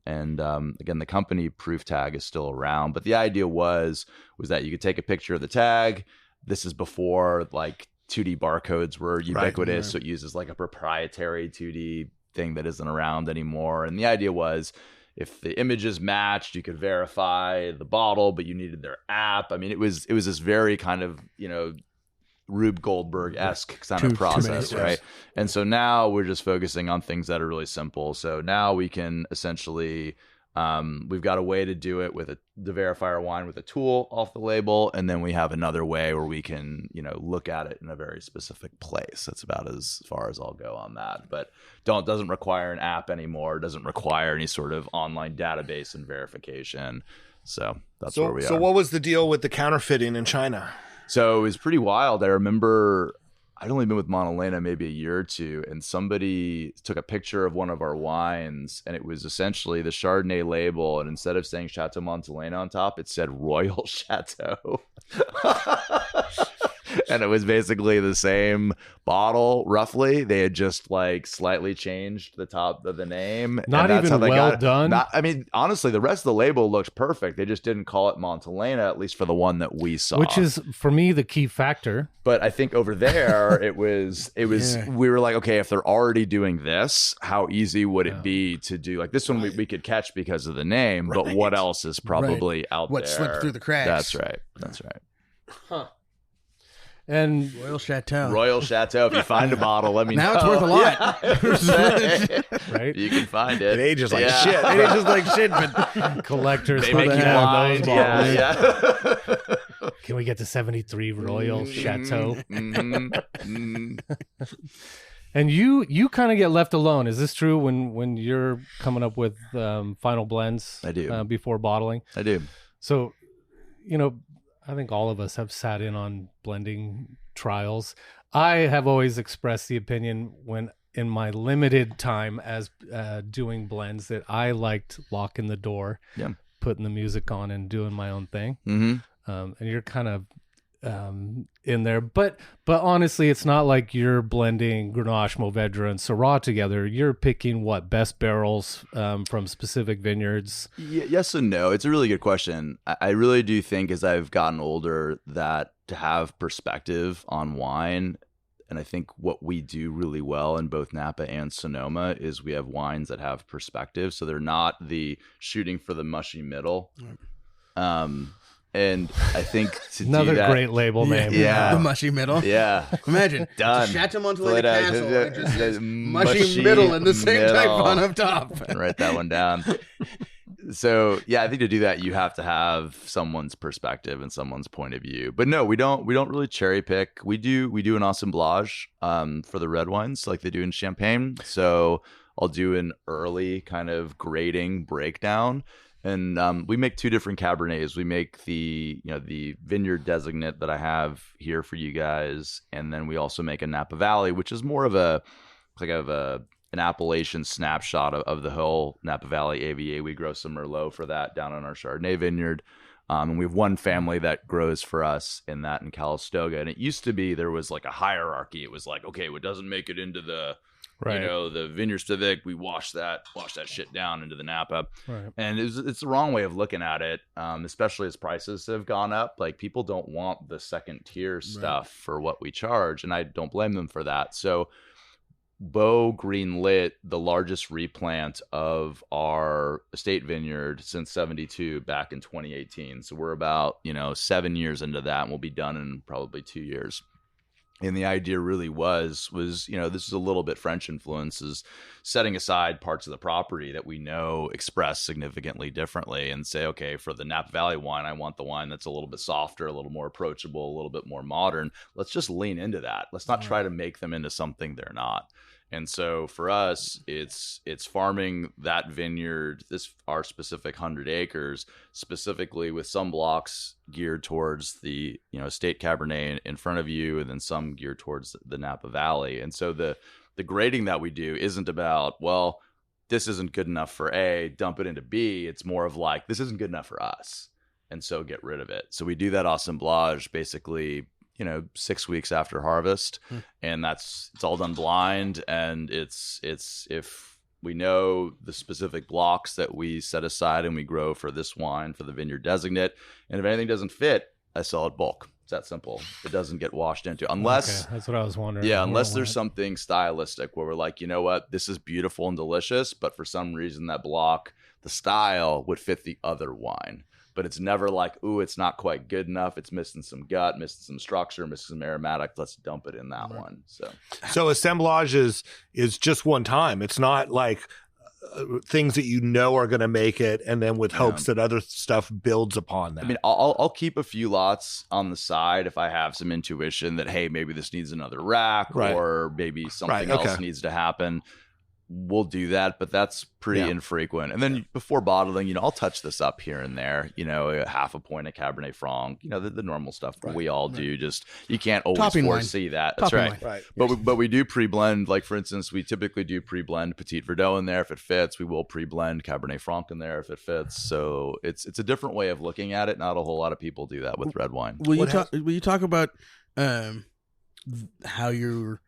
again, the company proof tag is still around. But the idea was that you could take a picture of the tag. This is before like 2D barcodes were ubiquitous, so it uses like a proprietary 2D thing that isn't around anymore. And the idea was, if the images matched, you could verify the bottle, but you needed their app. I mean, it was this very kind of, Rube Goldberg-esque kind of process, right? And so now we're just focusing on things that are really simple. So now we can essentially, we've got a way to do it to verify our wine with a tool off the label, and then we have another way where we can, look at it in a very specific place. That's about as far as I'll go on that. But doesn't require an app anymore. Doesn't require any sort of online database and verification. So that's where we are. So what was the deal with the counterfeiting in China? So it was pretty wild. I remember I'd only been with Montelena maybe a year or two, and somebody took a picture of one of our wines, and it was essentially the Chardonnay label, and instead of saying Chateau Montelena on top, it said Royal Chateau. And it was basically the same bottle, roughly. They had just like slightly changed the top of the name. Not even well done. I mean, honestly, the rest of the label looked perfect. They just didn't call it Montelena, at least for the one that we saw. Which is, for me, the key factor. But I think over there, it was. We were like, okay, if they're already doing this, how easy would it be to do like this one? We could catch because of the name, but what else is probably out there? What slipped through the cracks? That's right. That's right. Huh. And Royal Chateau. If you find a bottle, let me know. Now it's worth a lot. Yeah. right? You can find it. It ages like shit. It ages like shit, but Collectors. They make you blind. Yeah. Can we get the 73 Royal Chateau? And you kind of get left alone. Is this true when you're coming up with final blends? I do. Before bottling? I do. So, I think all of us have sat in on blending trials. I have always expressed the opinion when in my limited time as doing blends that I liked locking the door, putting the music on and doing my own thing. Mm-hmm. And you're kind of in there, but honestly, it's not like you're blending Grenache, Mourvedre, and Syrah together. You're picking best barrels from specific vineyards. Yes and no. It's a really good question. I really do think as I've gotten older that to have perspective on wine, and I think what we do really well in both Napa and Sonoma is we have wines that have perspective, so they're not the shooting for the mushy middle. And I think to another do that, great label name. Yeah. the mushy middle. Yeah. Imagine. Done. Chateau Montelena Castle. It just says mushy Mushy middle in the same middle. type font up top. And write that one down. So yeah, I think to do that, you have to have someone's perspective and someone's point of view. But no, we don't really cherry pick. We do an assemblage for the red wines like they do in Champagne. So I'll do an early kind of grading breakdown. And we make two different Cabernets. We make the vineyard designate that I have here for you guys, and then we also make a Napa Valley, which is more of an appellation snapshot of the whole Napa Valley AVA. We grow some Merlot for that down on our Chardonnay vineyard, and we have one family that grows for us in that in Calistoga. And it used to be there was like a hierarchy. It was like, okay, what doesn't make it into the the vineyard specific, we wash that shit down into the Napa. Right. And it's the wrong way of looking at it, especially as prices have gone up. Like, people don't want the second tier stuff for what we charge, and I don't blame them for that. So Bo greenlit the largest replant of our estate vineyard since 72 back in 2018. So we're about 7 years into that, and we'll be done in probably 2 years. And the idea really was this is a little bit French influence, is setting aside parts of the property that we know express significantly differently and say, okay, for the Napa Valley wine, I want the wine that's a little bit softer, a little more approachable, a little bit more modern. Let's just lean into that. Let's not try to make them into something they're not. And so for us, it's farming that vineyard, our specific 100 acres, specifically with some blocks geared towards the estate Cabernet in front of you, and then some geared towards the Napa Valley. And so the grading that we do isn't about, well, this isn't good enough for A, dump it into B. It's more of like, this isn't good enough for us. and so get rid of it. So we do that assemblage basically, 6 weeks after harvest, and it's all done blind, and it's if we know the specific blocks that we set aside and we grow for this wine for the vineyard designate, and if anything doesn't fit, I sell it bulk. It's that simple. It doesn't get washed into, unless that's what I was wondering. Yeah, unless there's something stylistic where we're like, you know what, this is beautiful and delicious, but for some reason that block, the style would fit the other wine. But it's never like, ooh, it's not quite good enough. It's missing some gut, missing some structure, missing some aromatic. Let's dump it in that one. So assemblage is just one time. It's not like things that are going to make it, and then with hopes that other stuff builds upon that. I mean, I'll keep a few lots on the side if I have some intuition that, hey, maybe this needs another rack, or maybe something else needs to happen. We'll do that, but that's pretty infrequent. And then before bottling, I'll touch this up here and there, half a point of Cabernet Franc, the normal stuff we all do. Just, you can't always Topping foresee wine. that. That's Topping right. wine. But we do pre-blend. Like, for instance, we typically do pre-blend Petit Verdot in there if it fits. We will pre-blend Cabernet Franc in there if it fits. So it's a different way of looking at it. Not a whole lot of people do that with red wine. Will you talk about how you're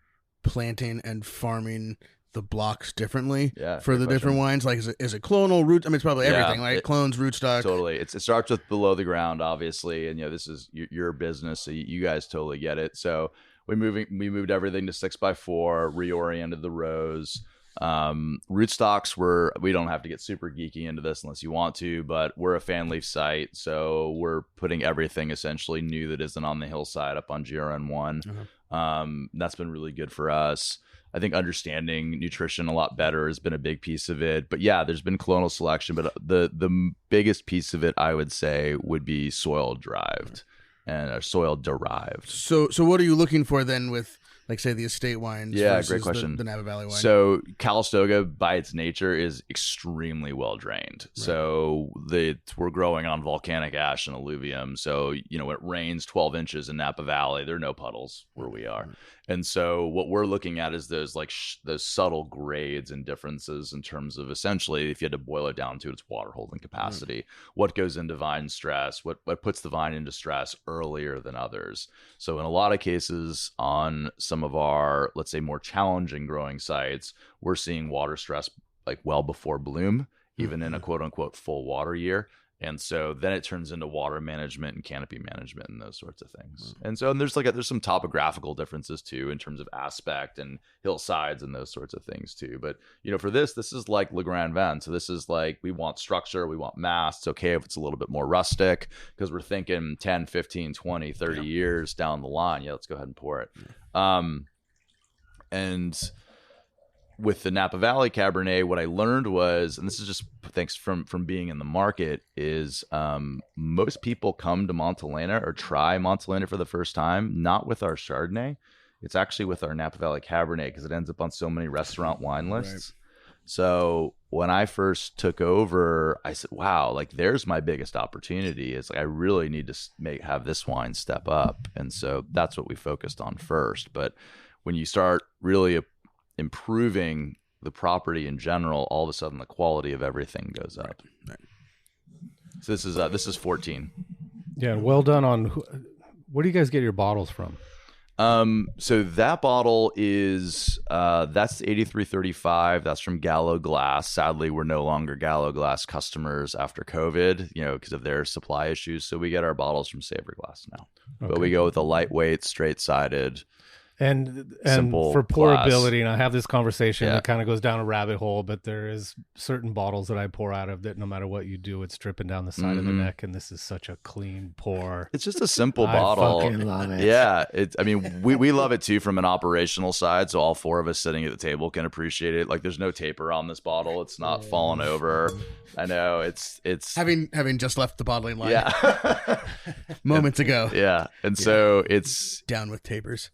planting and farming the blocks differently for the different wines? Like, is it clonal, root? I mean, it's probably everything, right? Clones, rootstock. Totally. It starts with below the ground, obviously, and this is your business, so you guys totally get it. So we moved everything to 6x4, reoriented the rows. Rootstocks we don't have to get super geeky into this unless you want to, but we're a fan leaf site, so we're putting everything essentially new that isn't on the hillside up on GRN1. That's been really good for us. I think understanding nutrition a lot better has been a big piece of it. But yeah, there's been clonal selection, but the biggest piece of it, I would say, would be soil derived. So what are you looking for then with, like, say, the estate wines? Yeah, great question. The Napa Valley wine. So Calistoga, by its nature, is extremely well drained. Right. So we're growing on volcanic ash and alluvium. So it rains 12 inches in Napa Valley. There are no puddles where we are. And so what we're looking at is those those subtle grades and differences in terms of, essentially, if you had to boil it down to its water holding capacity, what goes into vine stress, what puts the vine into stress earlier than others. So in a lot of cases on some of our, let's say, more challenging growing sites, we're seeing water stress like well before bloom, even in a quote unquote full water year. And so then it turns into water management and canopy management and those sorts of things. And so there's some topographical differences too in terms of aspect and hillsides and those sorts of things too. But for this is like Le Grand Vin. So this is like, we want structure, we want mass. It's okay if it's a little bit more rustic because we're thinking 10, 15, 20, 30 years down the line. Yeah, let's go ahead and pour it. And with the Napa Valley Cabernet, what I learned was, and this is just thanks from being in the market, is most people come to Montelena or try Montelena for the first time, not with our Chardonnay. It's actually with our Napa Valley Cabernet because it ends up on so many restaurant wine lists. Right. So when I first took over, I said, wow, like there's my biggest opportunity. It's like, I really need to have this wine step up. And so that's what we focused on first. But when you start really improving the property in general, all of a sudden the quality of everything goes up. Right. So this is 14. Yeah, well done on. Where do you guys get your bottles from? So that bottle is that's 8335. That's from Gallo Glass. Sadly, we're no longer Gallo Glass customers after COVID, because of their supply issues. So we get our bottles from Saver Glass now. Okay. But we go with a lightweight, straight-sided. And for pourability, and I have this conversation that kind of goes down a rabbit hole, but there is certain bottles that I pour out of that no matter what you do, it's dripping down the side of the neck, and this is such a clean pour. It's just a simple bottle. I fucking love it. Yeah, we love it too from an operational side, so all four of us sitting at the table can appreciate it. Like, there's no taper on this bottle. It's not falling over. I know it's having just left the bottling line moments ago. Yeah, and so it's down with tapers.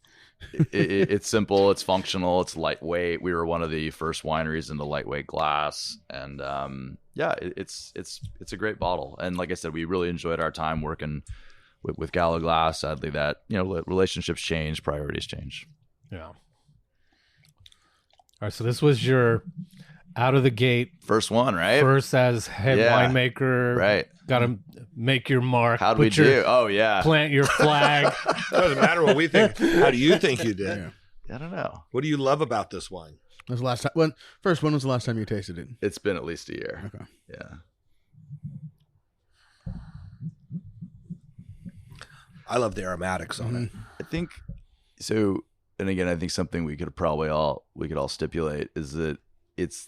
It's simple, it's functional, it's lightweight. We were one of the first wineries into lightweight glass, and it's a great bottle. And like I said, we really enjoyed our time working with Gallo Glass. Sadly, that relationships change, priorities change. Yeah. All right, so this was your out of the gate, First one, right? first as head winemaker. Right. Got to make your mark. How'd we do? Oh, yeah. Plant your flag. Doesn't matter what we think. How do you think you did? I don't know. What do you love about this wine? When was the last time? When was the last time you tasted it? It's been at least a year. Okay. Yeah. I love the aromatics on it. I think so. And again, I think something we could all stipulate is that it's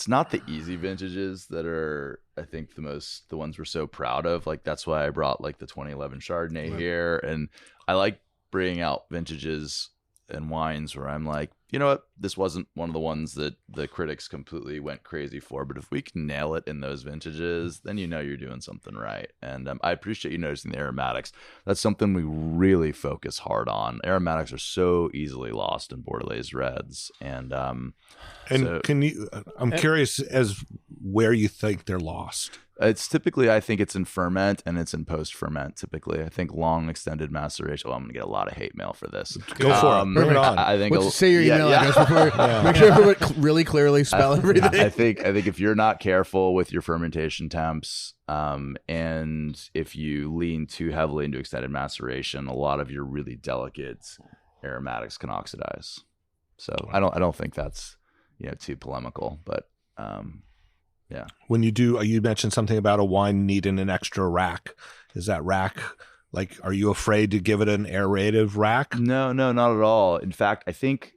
not the easy vintages that are, I think, the ones we're so proud of. Like, that's why I brought like the 2011 Chardonnay here. And I like bringing out vintages and wines where I'm like, you know what, this wasn't one of the ones that the critics completely went crazy for, but if we can nail it in those vintages, then you know you're doing something right. And I appreciate you noticing the aromatics. That's something we really focus hard on. Aromatics are so easily lost in Bordelaise reds, and can you? I'm curious as where you think they're lost. It's typically, I think it's in ferment and it's in post ferment. Typically, I think long extended maceration. Oh, I'm gonna get a lot of hate mail for this. Go for it. Bring it on. I think. Say your email address before. Make sure everyone really clearly spell everything. I think if you're not careful with your fermentation temps, and if you lean too heavily into extended maceration, a lot of your really delicate aromatics can oxidize. So I don't think that's too polemical, but. Yeah. When you mentioned something about a wine needing an extra rack. Is that rack, like, are you afraid to give it an aerative rack? No, not at all. In fact, I think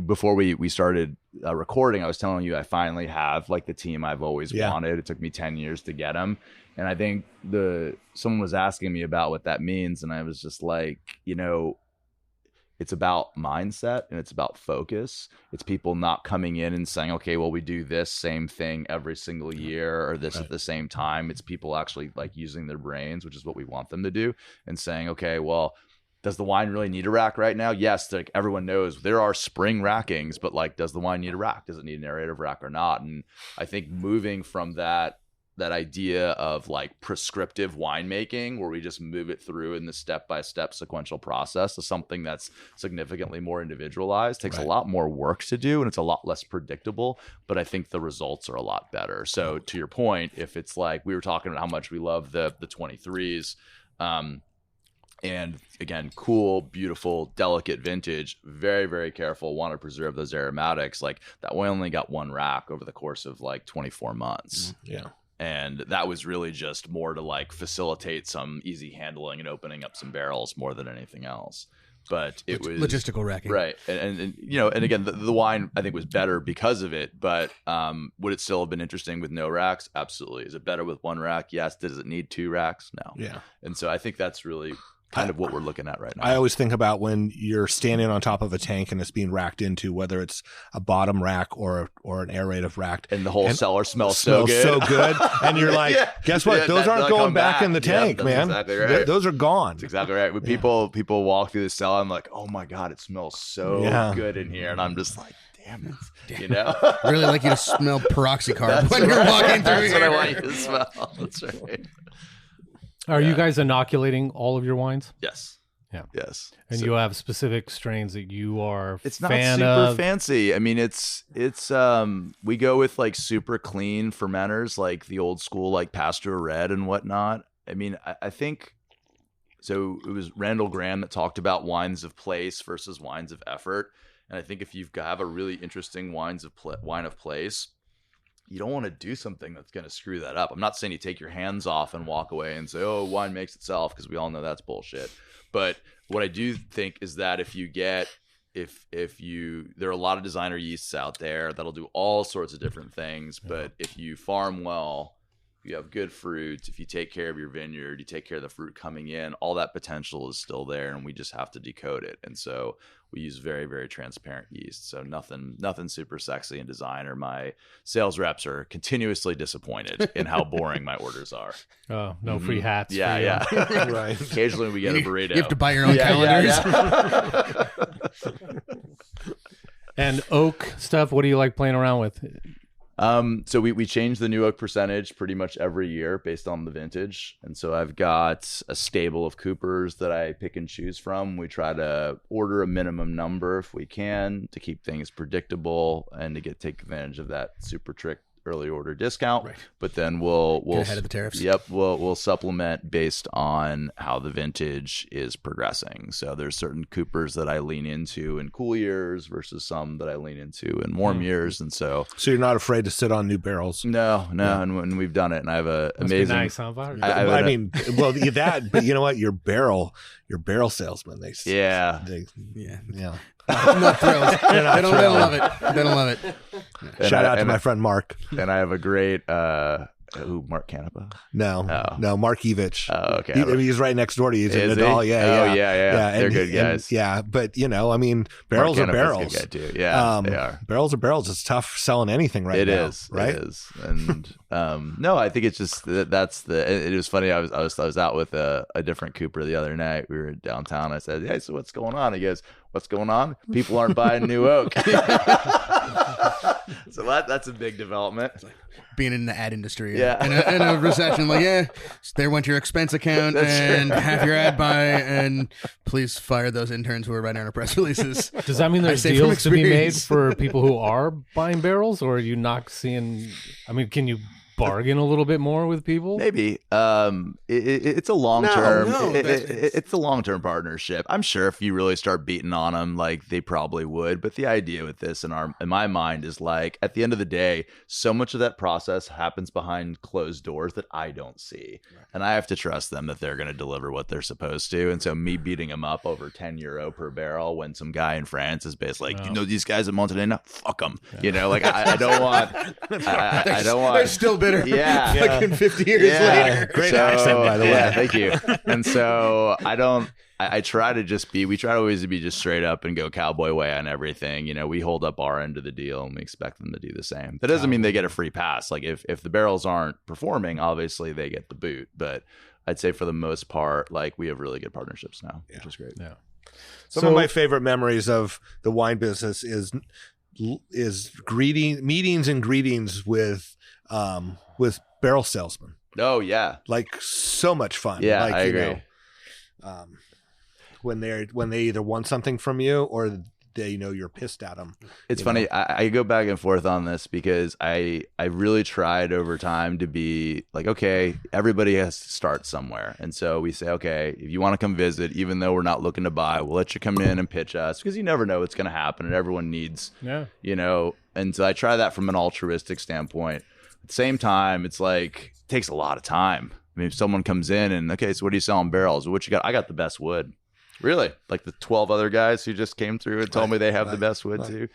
before we started recording, I was telling you I finally have like the team I've always wanted. It took me 10 years to get them. And I think someone was asking me about what that means. And I was just like, it's about mindset and it's about focus. It's people not coming in and saying, okay, well, we do this same thing every single year or this at the same time. It's people actually like using their brains, which is what we want them to do, and saying, okay, well, does the wine really need a rack right now? Yes, like everyone knows there are spring rackings, but like, does the wine need a rack? Does it need an aerative rack or not? And I think moving from that idea of like prescriptive winemaking where we just move it through in the step-by-step sequential process to something that's significantly more individualized takes a lot more work to do, and it's a lot less predictable, but I think the results are a lot better. So to your point, if it's like we were talking about how much we love the 23s, and again, cool, beautiful, delicate vintage, very, very careful, want to preserve those aromatics, like that wine only got one rack over the course of like 24 months. Yeah. And that was really just more to like facilitate some easy handling and opening up some barrels more than anything else. But it was logistical racking, right? And and again, the wine I think was better because of it. But would it still have been interesting with no racks? Absolutely. Is it better with one rack? Yes. Does it need two racks? No. Yeah. And so I think that's really kind of what we're looking at right now. I always think about when you're standing on top of a tank and it's being racked into, whether it's a bottom rack or an aerative rack, and the whole cellar smells so good, and you're like, guess what? Those aren't going back in the tank, man. Exactly right. Those are gone. That's exactly right. When people walk through the cellar, I'm like, oh my god, it smells so good in here, and I'm just like, damn it, I really like you to smell peroxycarb when you're walking through. That's what I want you to smell. That's right. Are you guys inoculating all of your wines? Yes. Yeah. Yes. And you have specific strains that you are it's not fan super of? fancy. I mean, it's we go with like super clean fermenters, like the old school like Pasteur Red and whatnot. I mean, I think so. It was Randall Graham that talked about wines of place versus wines of effort. And I think if you have a really interesting wine of place, you don't want to do something that's going to screw that up. I'm not saying you take your hands off and walk away and say, oh, wine makes itself, because we all know that's bullshit. But what I do think is that there are a lot of designer yeasts out there that'll do all sorts of different things. But if you farm well, you have good fruit, if you take care of your vineyard, you take care of the fruit coming in, all that potential is still there, and we just have to decode it. And so we use very, very transparent yeast. So nothing super sexy in design, or my sales reps are continuously disappointed in how boring my orders are. Oh, no free hats. Yeah. Right. Occasionally we get a burrito. You have to buy your own calendars. And oak stuff, what do you like playing around with? So we change the new oak percentage pretty much every year based on the vintage. And so I've got a stable of coopers that I pick and choose from. We try to order a minimum number if we can to keep things predictable and to take advantage of that super trick early order discount. Right. But then we'll get ahead of the tariffs. Yep, we'll supplement based on how the vintage is progressing. So there's certain coopers that I lean into in cool years versus some that I lean into in warm years, and so you're not afraid to sit on new barrels. No, and we've done it, and I have a Must amazing. Be nice, huh, Bart? I mean, well, that, but you know what? Your barrel salesman. They yeah. I'm not thrilled. They don't love it. They don't love it. Shout out to my friend Mark. And I have a great Mark Canepa? No, Mark Evich. Oh, okay. He's right next door to you. He's in Is Nadal. he? Yeah. They're good guys. But I mean, barrels are barrels. Good guy too. Yeah, they are. Barrels are barrels. It's tough selling anything right now. It is, right? It is. And no, I think it's just that's the. It was funny. I was out with a different Cooper the other night. We were downtown. I said, "Hey, so what's going on?" He goes, "What's going on? People aren't buying new oak." So that's a big development. Being in the ad industry, yeah, in a recession, there went your expense account and half your ad buy, and please fire those interns who are writing our press releases. Does that mean there's deals to be made for people who are buying barrels, or are you not seeing? I mean, can you bargain a little bit more with people? Maybe. It's a long term. It's a long term partnership. I'm sure if you really start beating on them, they probably would. But the idea with this, in my mind, is at the end of the day, so much of that process happens behind closed doors that I don't see, and I have to trust them that they're going to deliver what they're supposed to. And so me beating them up over €10 per barrel when some guy in France is basically these guys at Montelena, fuck them. Yeah. I don't want. I don't want. They're still bitter. Yeah, fucking 50 years later. Great accent, by the way. Yeah, thank you. And so I try to we try to always be just straight up and go cowboy way on everything. We hold up our end of the deal and we expect them to do the same. That doesn't mean they get a free pass. If the barrels aren't performing, obviously they get the boot. But I'd say for the most part, we have really good partnerships now, which is great. Yeah. Some of my favorite memories of the wine business is meetings and greetings with barrel salesmen. Oh yeah, so much fun. Yeah, I agree. When they either want something from you or they you're pissed at them. It's funny. I go back and forth on this because I really tried over time to be okay, everybody has to start somewhere. And so we say, okay, if you want to come visit, even though we're not looking to buy, we'll let you come in and pitch us, because you never know what's going to happen and everyone needs, and so I try that from an altruistic standpoint. At the same time, it's it takes a lot of time. I mean, if someone comes in and, okay, so what are you selling barrels? What you got? I got the best wood. Really? The 12 other guys who just came through and told me they have the best wood too.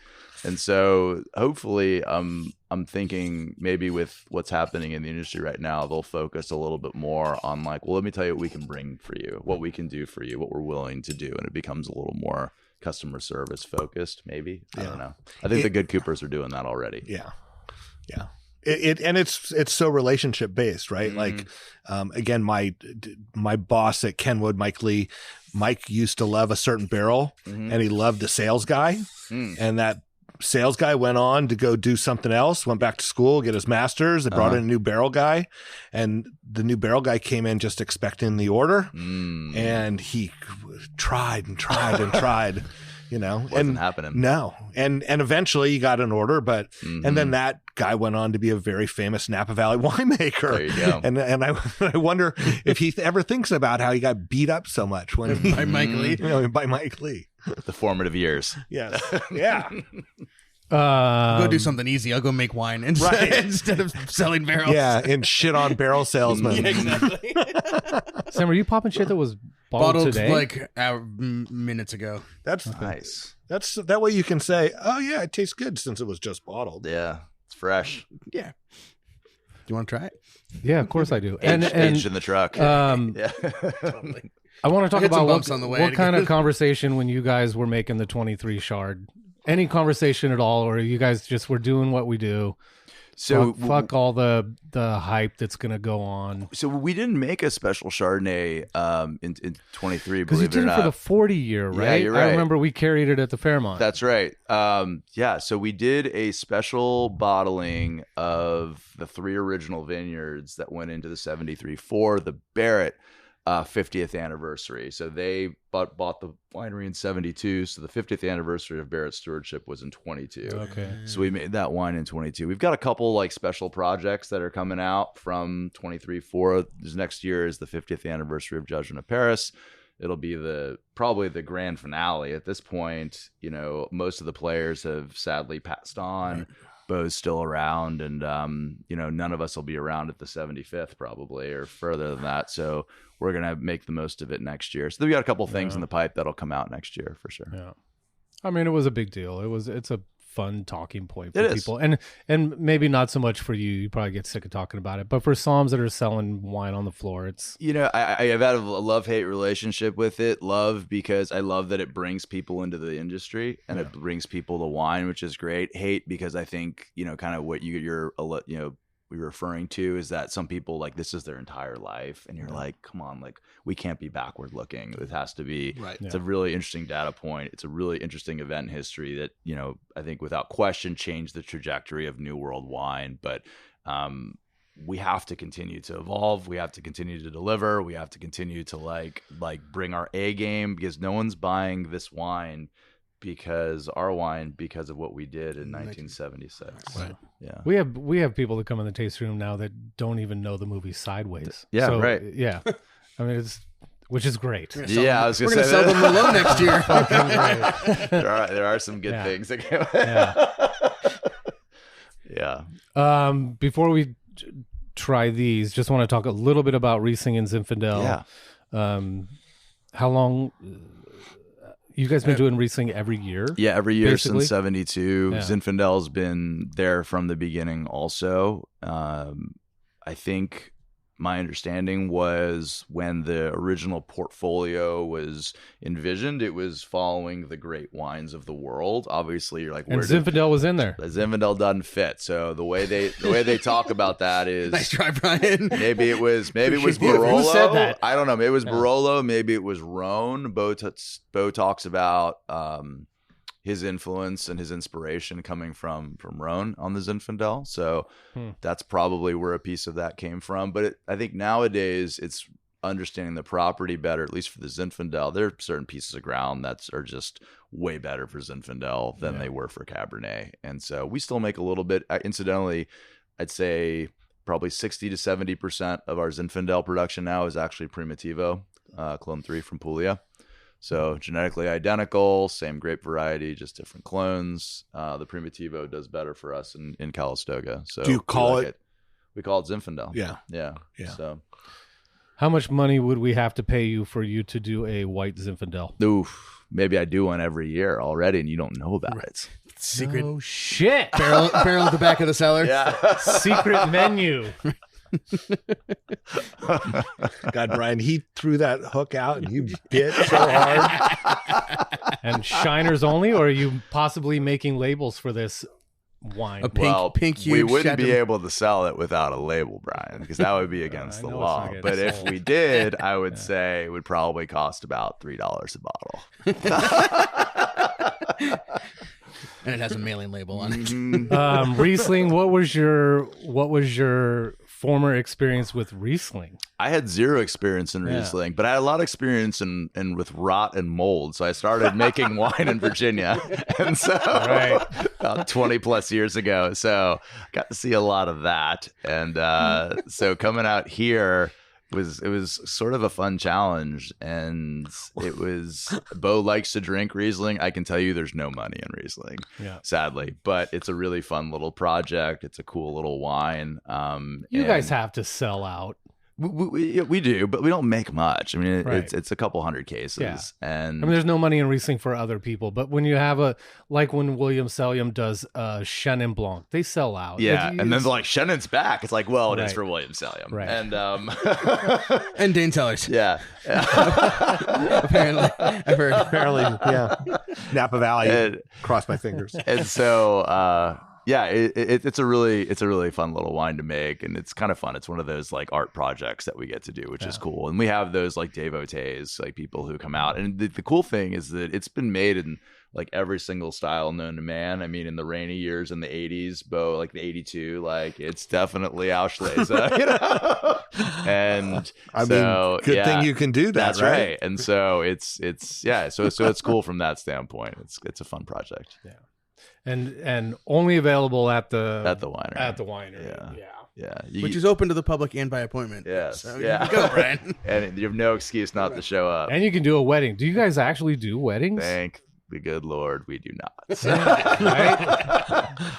And so hopefully I'm thinking maybe with what's happening in the industry right now, they'll focus a little bit more on well, let me tell you what we can bring for you, what we can do for you, what we're willing to do. And it becomes a little more customer service focused, maybe. I don't know. I think the good Coopers are doing that already. Yeah. Yeah. It's so relationship based, right? Mm-hmm. Again, my boss at Kenwood, Mike Lee, Mike used to love a certain barrel, and he loved the sales guy, and that sales guy went on to go do something else, went back to school, get his master's. They brought in a new barrel guy, and the new barrel guy came in just expecting the order, and he tried and tried and tried. Wasn't happening. No. And eventually he got an order, but and then that guy went on to be a very famous Napa Valley winemaker. There you go. And I wonder if he ever thinks about how he got beat up so much by Mike Lee. By Mike Lee. The formative years. Yes. Yeah. Go do something easy. I'll go make wine instead of selling barrels. Yeah, and shit on barrel salesmen. Yeah, exactly. Sam, are you popping shit that was bottled today? Minutes ago. That's nice. That's that way you can say, oh yeah, it tastes good since it was just bottled. Yeah, it's fresh. Yeah. Do you want to try it? Yeah, of course I do. Aged in the truck. Yeah. Totally. I want to talk about what kind of conversation when you guys were making the 23 Chard. Any conversation at all, or you guys just were doing what we do? So fuck all the hype that's gonna go on. So we didn't make a special Chardonnay in 23, Because you believe it or did it not. for the 40 year, right? Yeah, you're right. I remember we carried it at the Fairmont. That's right. Yeah, so we did a special bottling of the 3 original vineyards that went into the 73 for the Barrett 50th anniversary. So they bought the winery in 72. So the 50th anniversary of Barrett's stewardship was in 22. Okay. So we made that wine in 22. We've got a couple like special projects that are coming out from 23 for this next year is the 50th anniversary of Judgement of Paris. It'll be probably the grand finale. At this point, you know, most of the players have sadly passed on. Right. Bo's still around, and you know, none of us will be around at the 75th probably or further than that. So we're gonna make the most of it next year. So we got a couple things in the pipe that'll come out next year for sure. Yeah, I mean, it was a big deal. It's a fun talking point for It people, and maybe not so much for you. You probably get sick of talking about it, but for somms that are selling wine on the floor, it's, you know, I've had a love-hate relationship with it. Love because I love that it brings people into the industry and it brings people to wine, which is great. Hate because I think, you know, kind of what you're referring to is that some people like this is their entire life, and you're like, come on, like we can't be backward looking. It has to be right. It's a really interesting data point. It's a really interesting event in history that, you know, I think without question changed the trajectory of New World wine. But we have to continue to evolve. We have to continue to deliver. We have to continue to like bring our A game, because no one's buying this wine because of what we did in 1976. Right. Yeah. We have people that come in the taste room now that don't even know the movie Sideways. Yeah, so, right. Yeah. I mean, which is great. Yeah, I was we're gonna sell them alone next year. There are some good things that came. Yeah. Before we try these, just want to talk a little bit about Riesling and Zinfandel. Yeah. How long? You guys been doing Riesling every year? Yeah, every year basically? since 72. Yeah. Zinfandel's been there from the beginning also. I think my understanding was when the original portfolio was envisioned, it was following the great wines of the world. Obviously, you're like, and Zinfandel was in there. Zinfandel doesn't fit. So the way they talk about that is nice try, Brian. Maybe it was Barolo. Who said that? I don't know. Maybe it was Barolo. Maybe it was Rhone. Bo talks about his influence and his inspiration coming from Rhone on the Zinfandel. So that's probably where a piece of that came from. But I think nowadays it's understanding the property better, at least for the Zinfandel. There are certain pieces of ground that are just way better for Zinfandel than they were for Cabernet. And so we still make a little bit. Incidentally, I'd say probably 60 to 70% of our Zinfandel production now is actually Primitivo, Clone 3 from Puglia. So genetically identical, same grape variety, just different clones. The Primitivo does better for us in Calistoga. So do you call it? We call it Zinfandel. Yeah. So, how much money would we have to pay you for you to do a white Zinfandel? oof, maybe I do one every year already, and you don't know about it. Secret Oh shit! barrel at the back of the cellar. Yeah. Secret menu. God, Brian, he threw that hook out and you bit so hard. And shiners only, or are you possibly making labels for this wine? Pink huge we wouldn't Chateau. be able to sell it without a label, Brian, because that would be against I the know it's law. not getting But if sold. we did, I would say it would probably cost about $3 a bottle. And it has a mailing label on it. Riesling. What was your former experience with Riesling? I had zero experience in Riesling, but I had a lot of experience in with rot and mold. So I started making wine in Virginia, and so about 20 plus years ago. So I got to see a lot of that, and so coming out here it was sort of a fun challenge, and it was Bo likes to drink Riesling. I can tell you there's no money in Riesling, sadly, but it's a really fun little project. It's a cool little wine. You guys have to sell out. We do, but we don't make much. I mean, Right. it's a couple hundred cases, and I mean, there's no money in Riesling for other people, but when you have like when William Sellium does Chenin Blanc, they sell out. yeah, Like, and then they're like Shannon's back. It's like, well, it is Right. for William Sellium, Right. and And Dane Tellers. yeah. Apparently. I've heard. Apparently, yeah. Napa Valley. And- Cross my fingers. And so Yeah, it's a really fun little wine to make, and it's kind of fun. It's one of those like art projects that we get to do, which is cool. And we have those like devotees, like people who come out. And the cool thing is that it's been made in like every single style known to man. I mean, in the rainy years in the 80s, Bo, like the 82, like it's definitely Auslese, you know? And I mean, good thing you can do that. That's right. And so it's it's cool from that standpoint. It's a fun project. Yeah. And only available at the winery. At the winery. Yeah. Which is open to the public and by appointment. Yes. So yeah. you can go, Brian. And you have no excuse not to show up. And you can do a wedding. Do you guys actually do weddings? Thank the good Lord, we do not. Right?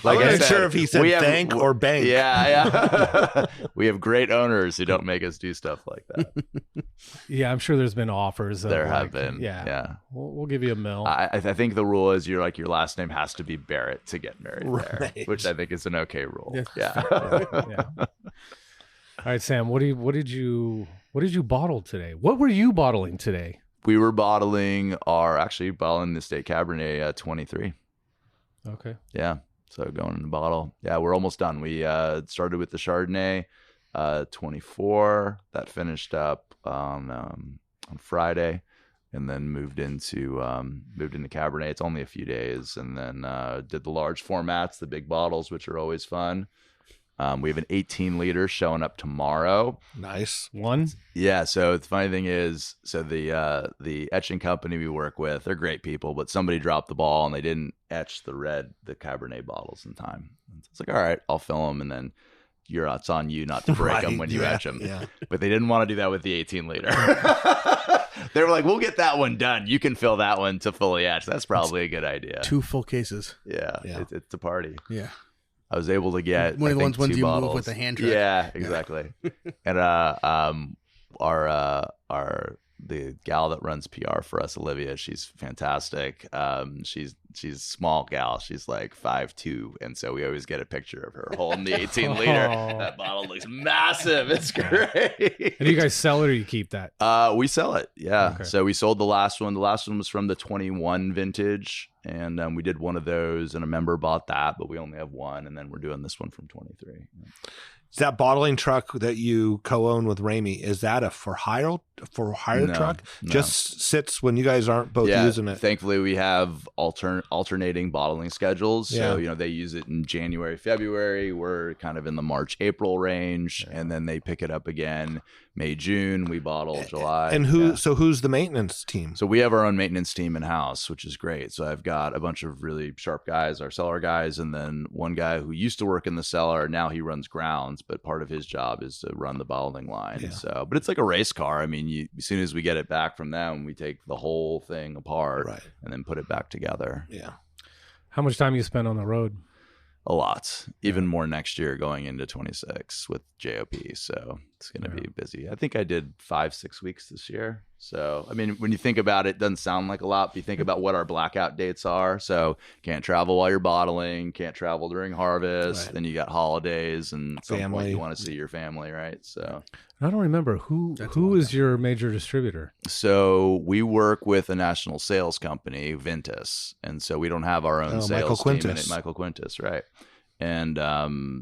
Like I wasn't sure if he said thank or bank. Yeah. We have great owners who don't make us do stuff like that. Yeah, I'm sure there's been offers. There have been. Yeah. We'll give you a $1 million. I think the rule is your last name has to be Barrett to get married there, Right. which I think is an okay rule. Yeah. Yeah. All right, Sam. What did you bottle today? What were you bottling today? We were bottling the State Cabernet 23. Okay. Yeah. So going in the bottle. Yeah, we're almost done. We started with the Chardonnay 24. That finished up on Friday, and then moved into Cabernet. It's only a few days, and then did the large formats, the big bottles, which are always fun. We have an 18-liter showing up tomorrow. Nice. One? Yeah, so the funny thing is, the etching company we work with, they're great people, but somebody dropped the ball and they didn't etch the Cabernet bottles in time. It's like, all right, I'll fill them, and then it's on you not to break them when you etch them. Yeah. But they didn't want to do that with the 18-liter. They were like, we'll get that one done. You can fill that one to fully etch. That's probably a good idea. 2 full cases. Yeah. It's a party. Yeah. I was able to get one of the ones two you bottles. move with the hand trick. Yeah, exactly. And the gal that runs PR for us, Olivia, she's fantastic. She's a small gal. She's like 5'2", and so we always get a picture of her holding the 18-liter. That bottle looks massive. It's great. And do you guys sell it or you keep that? We sell it. Yeah. Okay. So we sold the last one. The last one was from the 21 vintage. And we did one of those, and a member bought that, but we only have one, and then we're doing this one from 23. Is that bottling truck that you co-own with Ramey, is that a for hire truck? No. Just sits when you guys aren't both using it? Thankfully, we have alternating bottling schedules. So, they use it in January, February. We're kind of in the March, April range, and then they pick it up again May, June. We bottle July. And so who's the maintenance team? So we have our own maintenance team in-house, which is great. So I've got a bunch of really sharp guys, our cellar guys, and then one guy who used to work in the cellar. Now he runs grounds, but part of his job is to run the bottling line. Yeah. So, but it's like a race car. I mean, as soon as we get it back from them, we take the whole thing apart and then put it back together. Yeah. How much time you spend on the road? A lot, even more next year going into 26 with JOP. So it's going to be busy. I think I did 5-6 weeks this year. So, I mean, when you think about it, it doesn't sound like a lot, but you think about what our blackout dates are. So can't travel while you're bottling, can't travel during harvest. Then you got holidays, and at some point you want to see your family, right? So I don't remember who is your major distributor. So we work with a national sales company, Ventus, and so we don't have our own sales team in it. Michael Quintus, right? And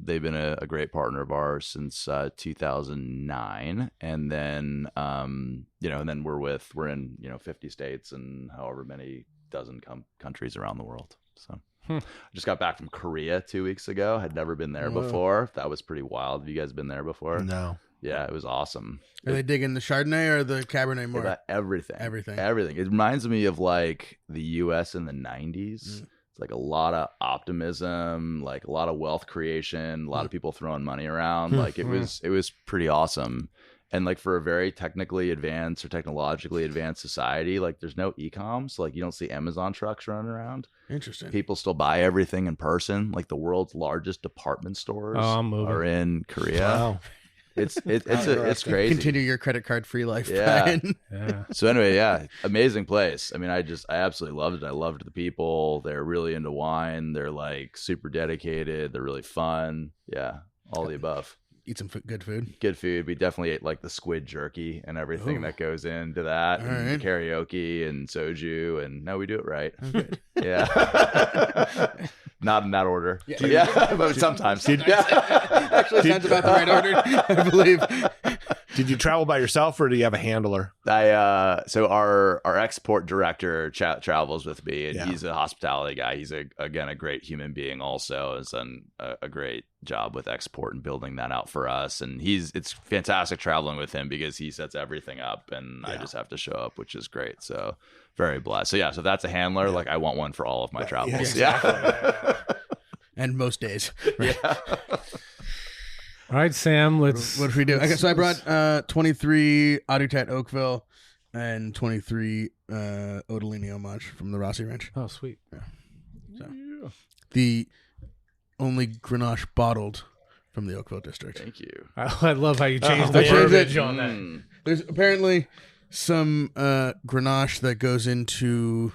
they've been a great partner of ours since 2009. And then and then we're in 50 states and however many dozen countries around the world. So I just got back from Korea 2 weeks ago. Had never been there before. That was pretty wild. Have you guys been there before? No. Yeah, it was awesome. Are they digging the Chardonnay or the Cabernet more? Everything. Everything. It reminds me of like the U.S. in the 90s. It's like a lot of optimism, like a lot of wealth creation, a lot of people throwing money around. Like it was pretty awesome. And like for a very technically advanced or technologically advanced society, like there's no e-coms. Like you don't see Amazon trucks running around. Interesting. People still buy everything in person. Like the world's largest department stores are in Korea. Wow. It's crazy. Continue your credit card free life, Brian. Yeah. So anyway, amazing place. I mean, I absolutely loved it. I loved the people. They're really into wine. They're like super dedicated. They're really fun. Yeah, all the above. eat some good food. Good food. We definitely ate like the squid jerky and everything that goes into that, and right. karaoke and soju, and no, we do it right. Okay. Yeah. Not in that order. Yeah, but sometimes. Actually, sounds about the right order, I believe. Did you travel by yourself, or do you have a handler? So our export director travels with me, and Yeah. he's a hospitality guy. He's again a great human being. Also, has done a great job with export and building that out for us. And it's fantastic traveling with him because he sets everything up, and I just have to show up, which is great. So very blessed. So yeah, so that's a handler. Like I want one for all of my travels. Yeah. And most days. Yeah. All right, Sam, let's... What did we do? Okay, so I brought 23 Adutat Oakville and 23 Odolini Homage from the Rossi Ranch. Oh, sweet. The only Grenache bottled from the Oakville district. Thank you. I love how you changed the I changed verbiage it. on that. There's apparently some Grenache that goes into,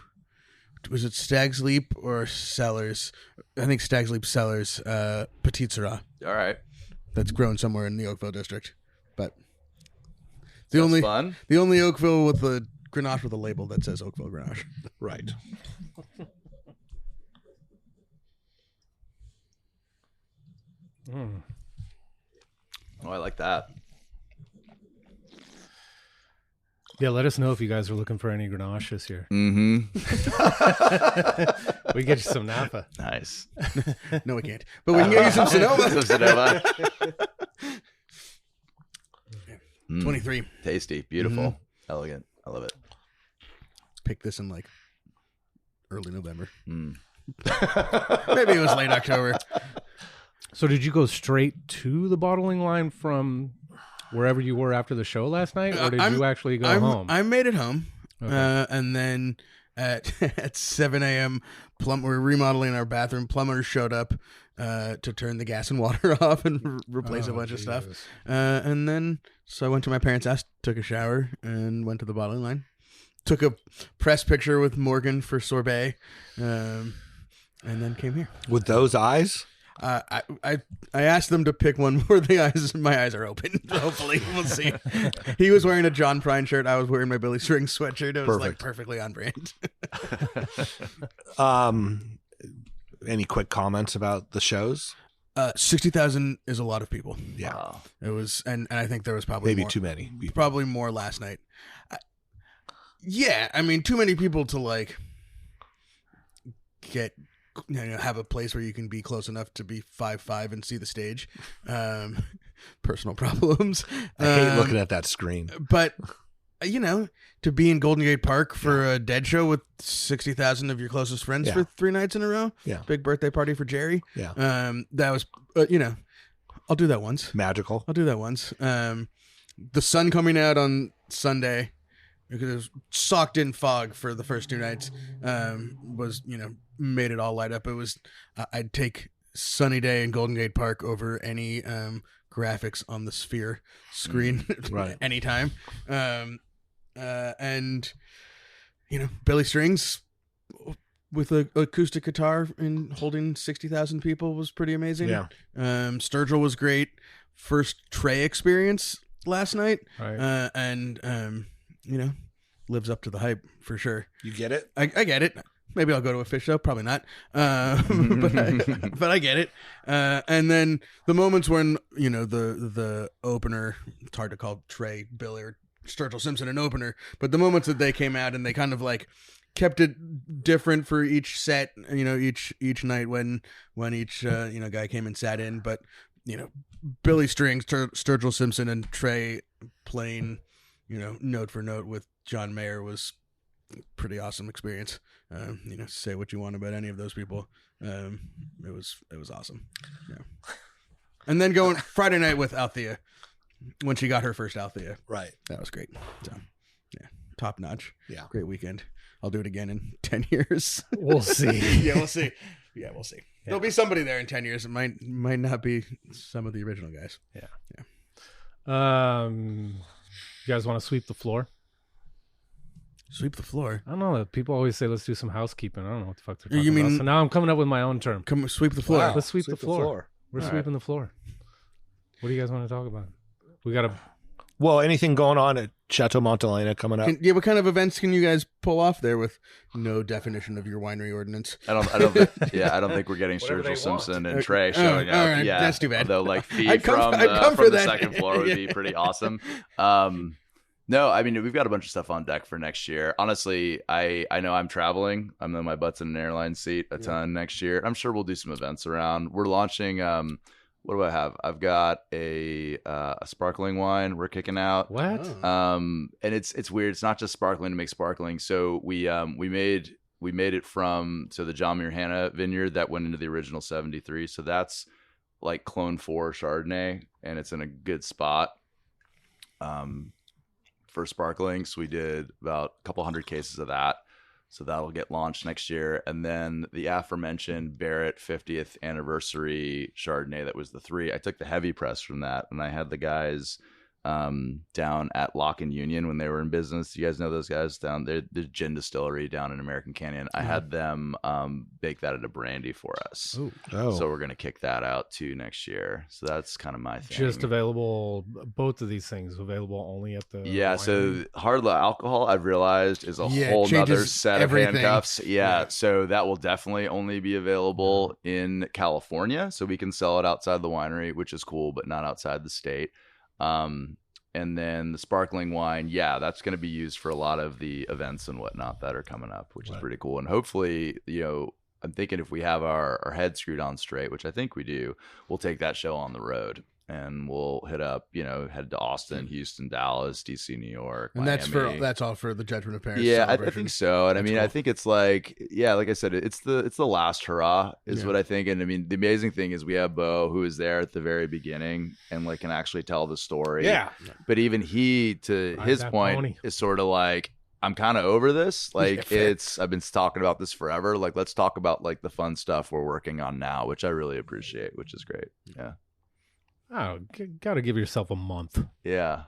was it Stag's Leap or Cellars? I think Stag's Leap Cellars, Petit Syrah. All right. That's grown somewhere in the Oakville district, but That's fun. the only Oakville with the Grenache with a label that says Oakville Grenache. Right. Oh, I like that. Yeah, let us know if you guys are looking for any Grenache this year. Mm-hmm. We get you some Napa. Nice. No, we can't. But we can get you some Sonoma. Some Sonoma. 23. Tasty. Beautiful. Elegant. I love it. Picked this in like early November. Mm. Maybe it was late October. So did you go straight to the bottling line from wherever you were after the show last night, or did you actually go home? I made it home, Okay. and then at 7 a.m., we're remodeling our bathroom. Plumber showed up to turn the gas and water off and replace a bunch of stuff. And then, so I went to my parents' house, took a shower, and went to the bottling line. Took a press picture with Morgan for sorbet, and then came here. With those eyes? I asked them to pick one where my eyes are open. Hopefully, we'll see. He was wearing a John Prine shirt. I was wearing my Billy String sweatshirt. It was like perfectly on brand. Any quick comments about the shows? 60,000 is a lot of people. Yeah, Wow. It was, and I think there was probably maybe more, too many people. probably more last night. Yeah, I mean, too many people to like get. Have a place where you can be close enough to be 5'5" and see the stage. Personal problems. I hate looking at that screen. But to be in Golden Gate Park for a Dead show with 60,000 of your closest friends for 3 nights in a row. Yeah. Big birthday party for Jerry. Yeah. That was, I'll do that once. Magical. I'll do that once. The sun coming out on Sunday, because it was socked in fog for the first 2 nights, was, made it all light up. It was, I'd take sunny day in Golden Gate Park over any graphics on the Sphere screen Right. anytime. And, Billy Strings with an acoustic guitar and holding 60,000 people was pretty amazing. Yeah. Sturgill was great. First Trey experience last night. Right. And lives up to the hype for sure. You get it? I get it. Maybe I'll go to a fish show. Probably not. But I get it. And then the moments when, the opener, it's hard to call Trey, Billy, or Sturgill Simpson an opener, but the moments that they came out and they kind of like kept it different for each set, each night when each, guy came and sat in. But, Billy Strings, Sturgill Simpson, and Trey playing, note for note with John Mayer was pretty awesome experience. Say what you want about any of those people. It was awesome. Yeah. And then going Friday night with Althea when she got her first Althea. Right. That was great. So, yeah, top notch. Yeah. Great weekend. I'll do it again in 10 years. We'll see. Yeah, we'll see. Yeah, we'll see. There'll be somebody there in 10 years. It might not be some of the original guys. You guys want to sweep the floor? Sweep the floor. I don't know. People always say, let's do some housekeeping. I don't know what the fuck they're talking You mean- about. So now I'm coming up with my own term. Come sweep the floor. Wow. Let's sweep the floor. We're All sweeping the floor. What do you guys want to talk about? We got Well, anything going on at Chateau Montelena coming up? What kind of events can you guys pull off there with no definition of your winery ordinance? I don't think we're getting Sturgill Simpson and Trey showing up. All right, yeah, that's too bad. Although like feed I'd come from for the that. second floor would be pretty awesome. No, I mean, we've got a bunch of stuff on deck for next year. Honestly, I know I'm traveling. I know my butt's in an airline seat a ton next year. I'm sure we'll do some events around. We're launching. What do I have? I've got a sparkling wine we're kicking out. what? And it's weird. It's not just sparkling to make sparkling. So we made it from the John Muir Hanna vineyard that went into the original 73. So that's like Clone 4 Chardonnay, and it's in a good spot. For sparkling, so we did about a couple hundred cases of that, so that'll get launched next year. And then the aforementioned Barrett 50th anniversary Chardonnay, that was the 3. I took the heavy press from that, and I had the guys down at Lock and Union when they were in business. You guys know those guys down there, the gin distillery down in American Canyon. I had them bake that at a brandy for us. So we're gonna kick that out too next year. So that's kind of my thing. Just available. Both of these things available only at the winery? So hard alcohol, I've realized, is a Yeah, whole nother changes set everything. of handcuffs. Yeah, so that will definitely only be available in California, so we can sell it outside the winery, which is cool, but not outside the state. And then the sparkling wine, that's going to be used for a lot of the events and whatnot that are coming up, which is pretty cool. And hopefully, I'm thinking if we have our head screwed on straight, which I think we do, we'll take that show on the road. And we'll hit up, head to Austin, Houston, Dallas, DC, New York, And Miami. that's all for the Judgment of Paris. Yeah, I celebration. think so. And I mean, cool. I think it's like I said, it's the last hurrah is what I think. And I mean, the amazing thing is we have Bo, who is there at the very beginning and like can actually tell the story. Yeah. But even he, to his that point, pony. is sort of like, I'm kind of over this. Like I've been talking about this forever. Like, let's talk about like the fun stuff we're working on now, which I really appreciate, which is great. Yeah. Oh, got to give yourself a month. Yeah.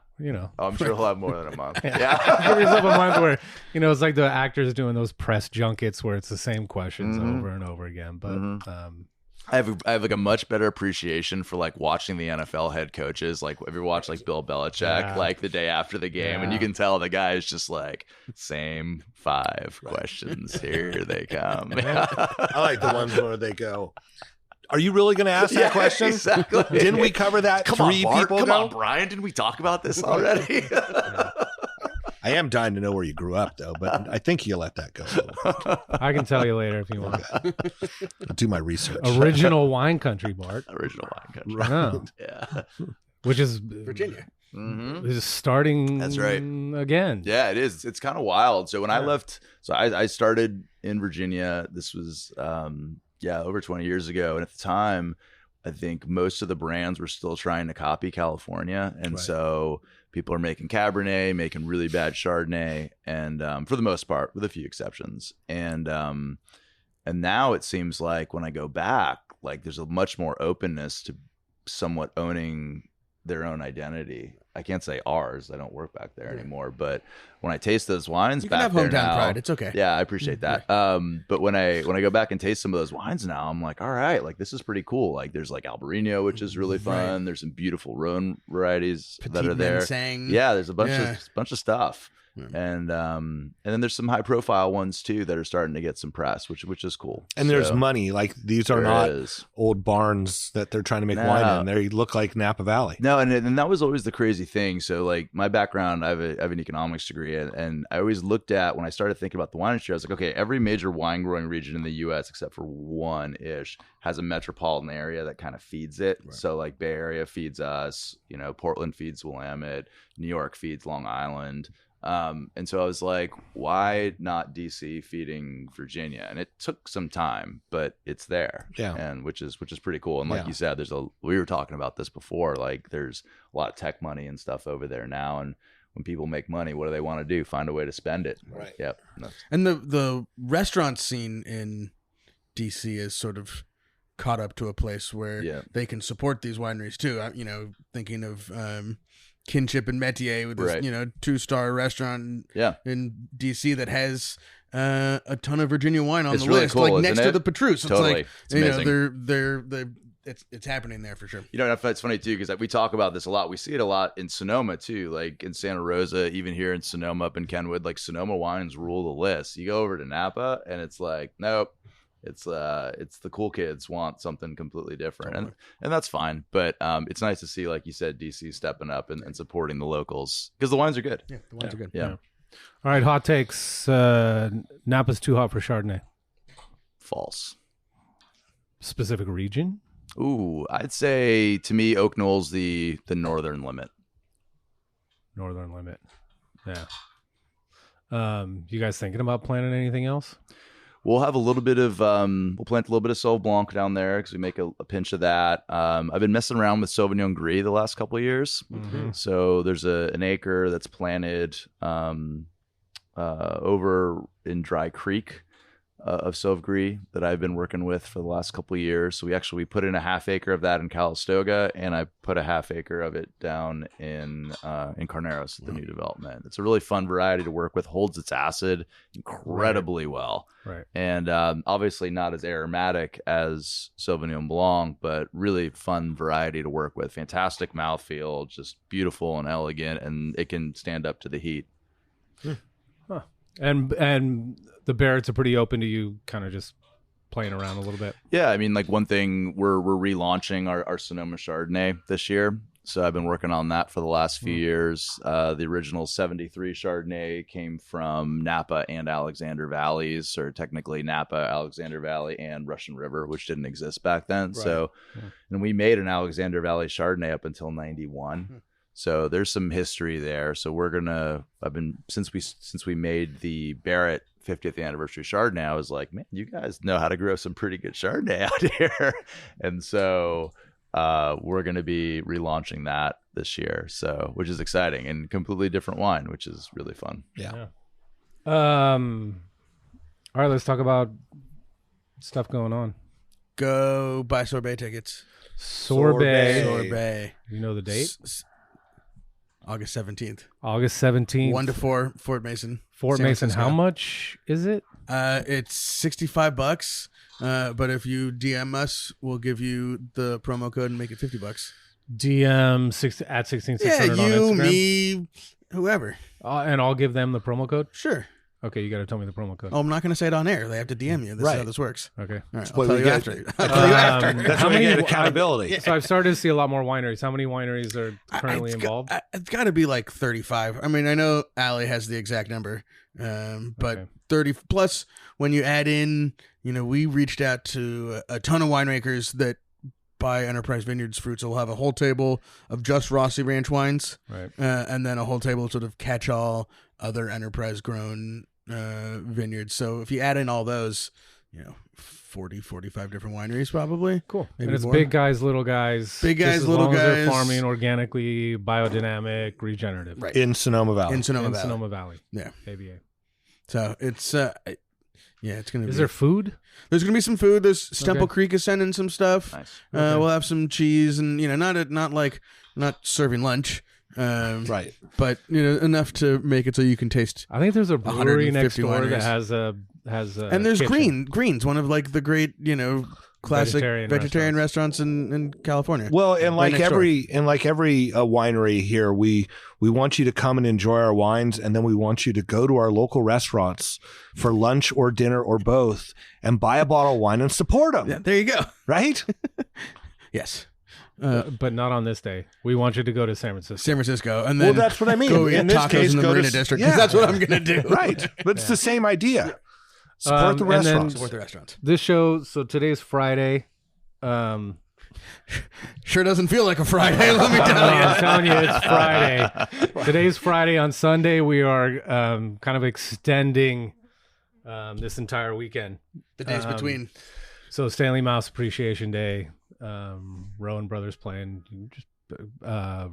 I'm sure he'll have more than a month. Give yourself a month where it's like the actors doing those press junkets where it's the same questions over and over again. But I have like a much better appreciation for like watching the NFL head coaches. Like, have you watched like Bill Belichick like the day after the game, and you can tell the guy is just like same 5 questions. Here they come. I like the ones where they go, "Are you really going to ask that question? Exactly. Didn't we cover that Come 3 on, Bart. people Come ago?" on, Brian. Didn't we talk about this already? I am dying to know where you grew up, though, but I think you let that go. I can tell you later if you want. I'll do my research. Original wine country, Bart. Original wine country. No. Yeah. Which is Virginia. is starting. That's right. Again. Yeah, it is. It's kind of wild. So when I left, I started in Virginia. This was over 20 years ago, and at the time, I think most of the brands were still trying to copy California, and so people are making Cabernet, making really bad Chardonnay, and for the most part, with a few exceptions. And now it seems like when I go back, like there's a much more openness to somewhat owning their own identity. I can't say ours. I don't work back there anymore. But when I taste those wines You can back have there hometown now, pride. It's okay. yeah, I appreciate that. But when I go back and taste some of those wines now, I'm like, all right, like this is pretty cool. Like there's like Albarino, which is really fun. There's some beautiful Rhone varieties that are there. Mansang. Yeah, there's a bunch of stuff. And then there's some high profile ones too that are starting to get some press, which is cool. And there's money. Like these are not old barns that they're trying to make wine in. They look like Napa Valley. No, and that was always the crazy thing. So like my background, I have an economics degree, and I always looked at, when I started thinking about the wine industry, I was like, okay, every major wine growing region in the U.S. except for one-ish has a metropolitan area that kind of feeds it. Right. So like Bay Area feeds us, Portland feeds Willamette, New York feeds Long Island. And so I was like, why not DC feeding Virginia? And it took some time, but it's there. Yeah. And which is pretty cool. And like you said, we were talking about this before, like there's a lot of tech money and stuff over there now. And when people make money, what do they want to do? Find a way to spend it. Right. Yep. And the restaurant scene in DC is sort of caught up to a place where they can support these wineries too. Thinking of, Kinship and Métier with this, 2-star restaurant in DC that has a ton of Virginia wine on the really list, cool, like isn't next it? to the Petrus. Totally. It's like it's amazing. they it's happening there for sure. You know, it's funny too because we talk about this a lot. We see it a lot in Sonoma too, like in Santa Rosa, even here in Sonoma, up in Kenwood. Like Sonoma wines rule the list. You go over to Napa, and it's like, nope, it's the cool kids want something completely different, and that's fine. But it's nice to see, like you said, DC stepping up and supporting the locals because the wines are good. Yeah, the wines are good. Yeah. All right, hot takes. Napa's too hot for Chardonnay. False. Specific region? Ooh, I'd say to me, Oak Knoll's the northern limit. Northern limit. Yeah. You guys thinking about planting anything else? We'll have a little bit of we'll plant a little bit of Sauv Blanc down there because we make a pinch of that. I've been messing around with Sauvignon Gris the last couple of years. Mm-hmm. So there's an acre that's planted over in Dry Creek of Sauv Gris that I've been working with for the last couple of years. So we put in a half acre of that in Calistoga, and I put a half acre of it down in Carneros, the new development. It's a really fun variety to work with. Holds its acid incredibly well. Right. And obviously not as aromatic as Sauvignon Blanc, but really fun variety to work with. Fantastic mouthfeel, just beautiful and elegant, and it can stand up to the heat. Huh. And the Barretts are pretty open to you kind of just playing around a little bit. Yeah, I mean, like one thing, we're relaunching our Sonoma Chardonnay this year. So I've been working on that for the last few years. The original 73 Chardonnay came from Napa and Alexander Valleys, or technically Napa, Alexander Valley, and Russian River, which didn't exist back then. Right. So, and we made an Alexander Valley Chardonnay up until 91. So there's some history there. So since we made the Barrett 50th anniversary Chardonnay, I was like, man, you guys know how to grow some pretty good Chardonnay out here. And so we're going to be relaunching that this year, so which is exciting and completely different wine, which is really fun. Yeah. All right, let's talk about stuff going on. Go buy sorbet tickets. Sorbet. You know the date? August 17th. August 17th. 1 to 4, Fort Mason. Fort Mason. How much is it? It's $65. But if you DM us, we'll give you the promo code and make it $50. DM at 16600 on you, Instagram. me, whoever. And I'll give them the promo code? Sure. Okay, you got to tell me the promo code. Oh, I'm not going to say it on air. They have to DM you. This is how this works. Okay. All right, I'll tell you after. That's how we get accountability. So I've started to see a lot more wineries. How many wineries are currently involved? It's got to be like 35. I mean, I know Allie has the exact number, but 30 plus when you add in, we reached out to a ton of winemakers that buy Enterprise Vineyards fruits. So we'll have a whole table of just Rossi Ranch wines, right, and then a whole table sort of catch-all other Enterprise grown vineyards. So if you add in all those, 40, 45 different wineries probably. Cool. Maybe and it's more. Big guys, little guys. Big guys, just little as long as guys. they're farming organically, biodynamic, regenerative. Right. In Sonoma Valley. In Sonoma Valley. Yeah. ABA. So it's it's gonna. Is there food? There's gonna be some food. There's Stemple Creek is sending some stuff. Nice. We'll have some cheese and not serving lunch. Right. But enough to make it so you can taste. I think there's a brewery next door wineries. that has a and there's kitchen. Greens, one of like the great classic vegetarian restaurants in California. Well, and Right like next door. every winery here, we want you to come and enjoy our wines, and then we want you to go to our local restaurants for lunch or dinner or both, and buy a bottle of wine and support them. Yeah, there you go. Right? Yes. But not on this day. We want you to go to San Francisco. And then that's what I mean. go eat In this tacos case, in the go to Marina District, because that's what I'm going to do. Right. But it's the same idea. Support the and then- restaurants. Support the restaurants. This show, so today's Friday. Sure doesn't feel like a Friday, let me tell you. I'm telling you, it's Friday. Today's Friday. On Sunday, we are kind of extending this entire weekend. The days between. So Stanley Mouse Appreciation Day, Rowan Brothers playing. You just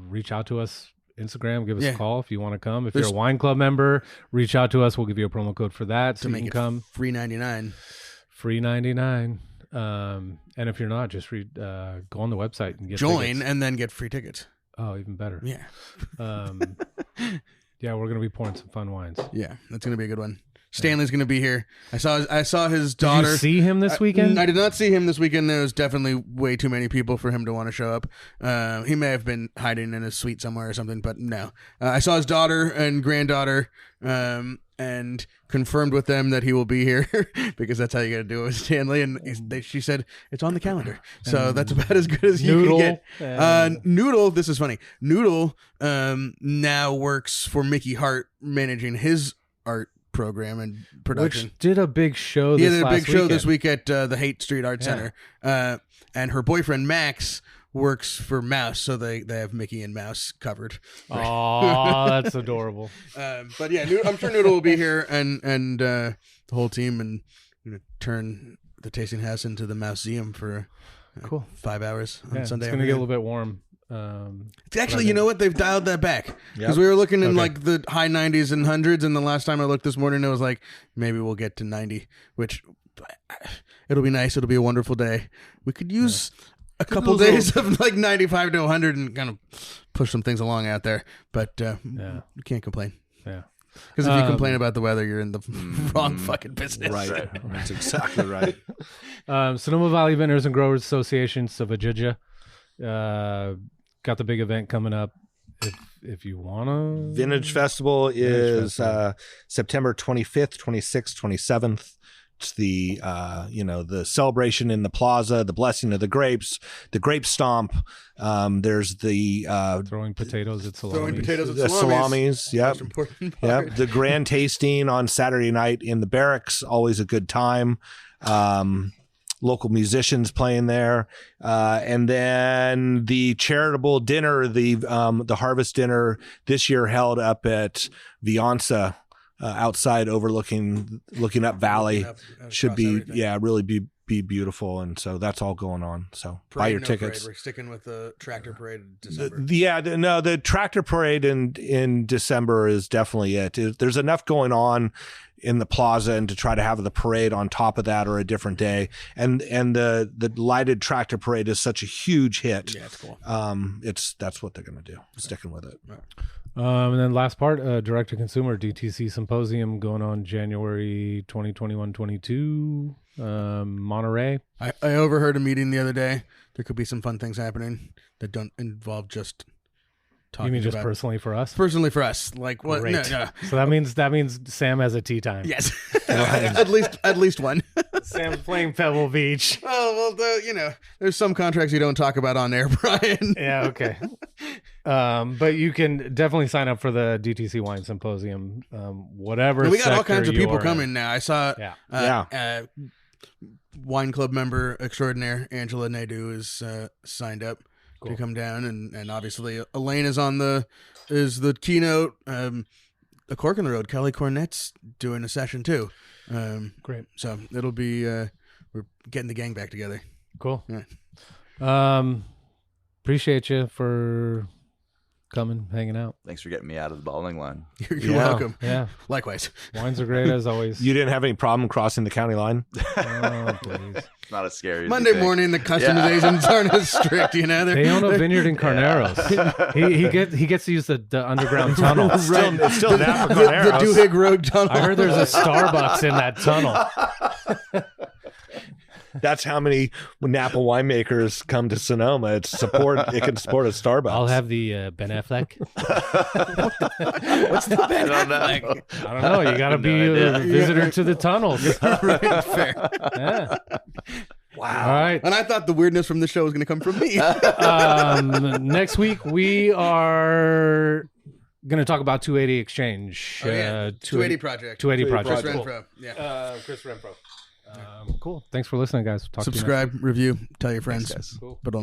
reach out to us, Instagram, give us a call if you want to come. If you're a wine club member, reach out to us. We'll give you a promo code for that, so to you make can it come. free 99. Free 99. And if you're not, just go on the website and get Join tickets. and then get free tickets. Oh, even better. Yeah. Yeah, we're gonna be pouring some fun wines. Yeah, that's going to be a good one. Stanley's going to be here. I saw his Did daughter. you see him this weekend? I did not see him this weekend. There was definitely way too many people for him to want to show up. He may have been hiding in his suite somewhere or something, but no. I saw his daughter and granddaughter, and confirmed with them that he will be here because that's how you got to do it with Stanley. And she said it's on the calendar, so that's about as good as you can get. Noodle, this is funny. Noodle now works for Mickey Hart, managing his art program and production. Which did a big show. He did a big show this week at the Haight Street Art Center, and her boyfriend Max works for Mouse, so they have Mickey and Mouse covered. Oh, that's adorable. But yeah, I'm sure Noodle will be here and the whole team, and turn the tasting house into the Mouseseum for cool 5 hours on Sunday. It's gonna get a little bit warm. It's actually, you know what? They've dialed that back because we were looking in like the high 90s and hundreds, and the last time I looked this morning, it was like maybe we'll get to 90, which it'll be nice. It'll be a wonderful day. We could use a couple days of like 95 to 100 and kind of push some things along out there, but you can't complain. Yeah. Because if you complain about the weather, you're in the wrong fucking business. Right. That's exactly right. Sonoma Valley Vintners and Growers Association, Savajija, got the big event coming up. If you want to... Vintage Festival is September 25th, 26th, 27th. It's the the celebration in the plaza, the blessing of the grapes, the grape stomp. There's the throwing potatoes at salamis. Throwing potatoes at the salamis. Yep. Yep. The grand tasting on Saturday night in the barracks, always a good time. Local musicians playing there, and then the charitable dinner, the harvest dinner this year held up at Vianza. Outside looking up valley should be really be beautiful, and so that's all going on. So buy your tickets. Parade. We're sticking with the tractor parade in December. The tractor parade in December is definitely it. There's enough going on in the plaza, and to try to have the parade on top of that or a different day, and the lighted tractor parade is such a huge hit. Yeah, it's cool. That's what they're going to do. Sticking with it. Right. And then last part, direct-to-consumer DTC Symposium going on January 2021-22, Monterey. I overheard a meeting the other day. There could be some fun things happening that don't involve just talking. You mean just about personally for us? Personally for us. Like what? Great. No. So that means Sam has a tea time. Yes. at least one. Sam's playing Pebble Beach. Oh, well, there's some contracts you don't talk about on air, Brian. Yeah, okay. But you can definitely sign up for the DTC Wine Symposium, whatever. We got all kinds of people coming now. I saw wine club member extraordinaire Angela Nadeau is signed up to come down, and obviously Elaine is is the keynote. A Cork in the Road, Kelly Cornett's doing a session too. Great. So it'll be we're getting the gang back together. Cool. Yeah. Appreciate you for coming, hanging out. Thanks for getting me out of the bottling line. You're welcome. Yeah. Likewise. Wines are great as always. You didn't have any problem crossing the county line? Oh, please. Not as scary as Monday you think. morning, the customizations aren't as strict, They own a vineyard in Carneros. He gets to use the underground tunnel. Right. It's still Napa Carneros. The Duhigg Road tunnel. I heard there's a Starbucks in that tunnel. That's how many Napa winemakers come to Sonoma. It can support a Starbucks. I'll have the Ben Affleck. What's the Ben Affleck? I don't know. You got to be a visitor to the tunnels. Right, fair. Yeah. Wow. All right. And I thought the weirdness from the show was going to come from me. Next week, we are going to talk about 280 Exchange. 280 Project. 280 Project. Chris Cool. Renfro. Yeah. Chris Renfro. Cool. Thanks for listening, guys. Talk to you next Subscribe, review, tell your friends. Thanks, guys. Cool. But only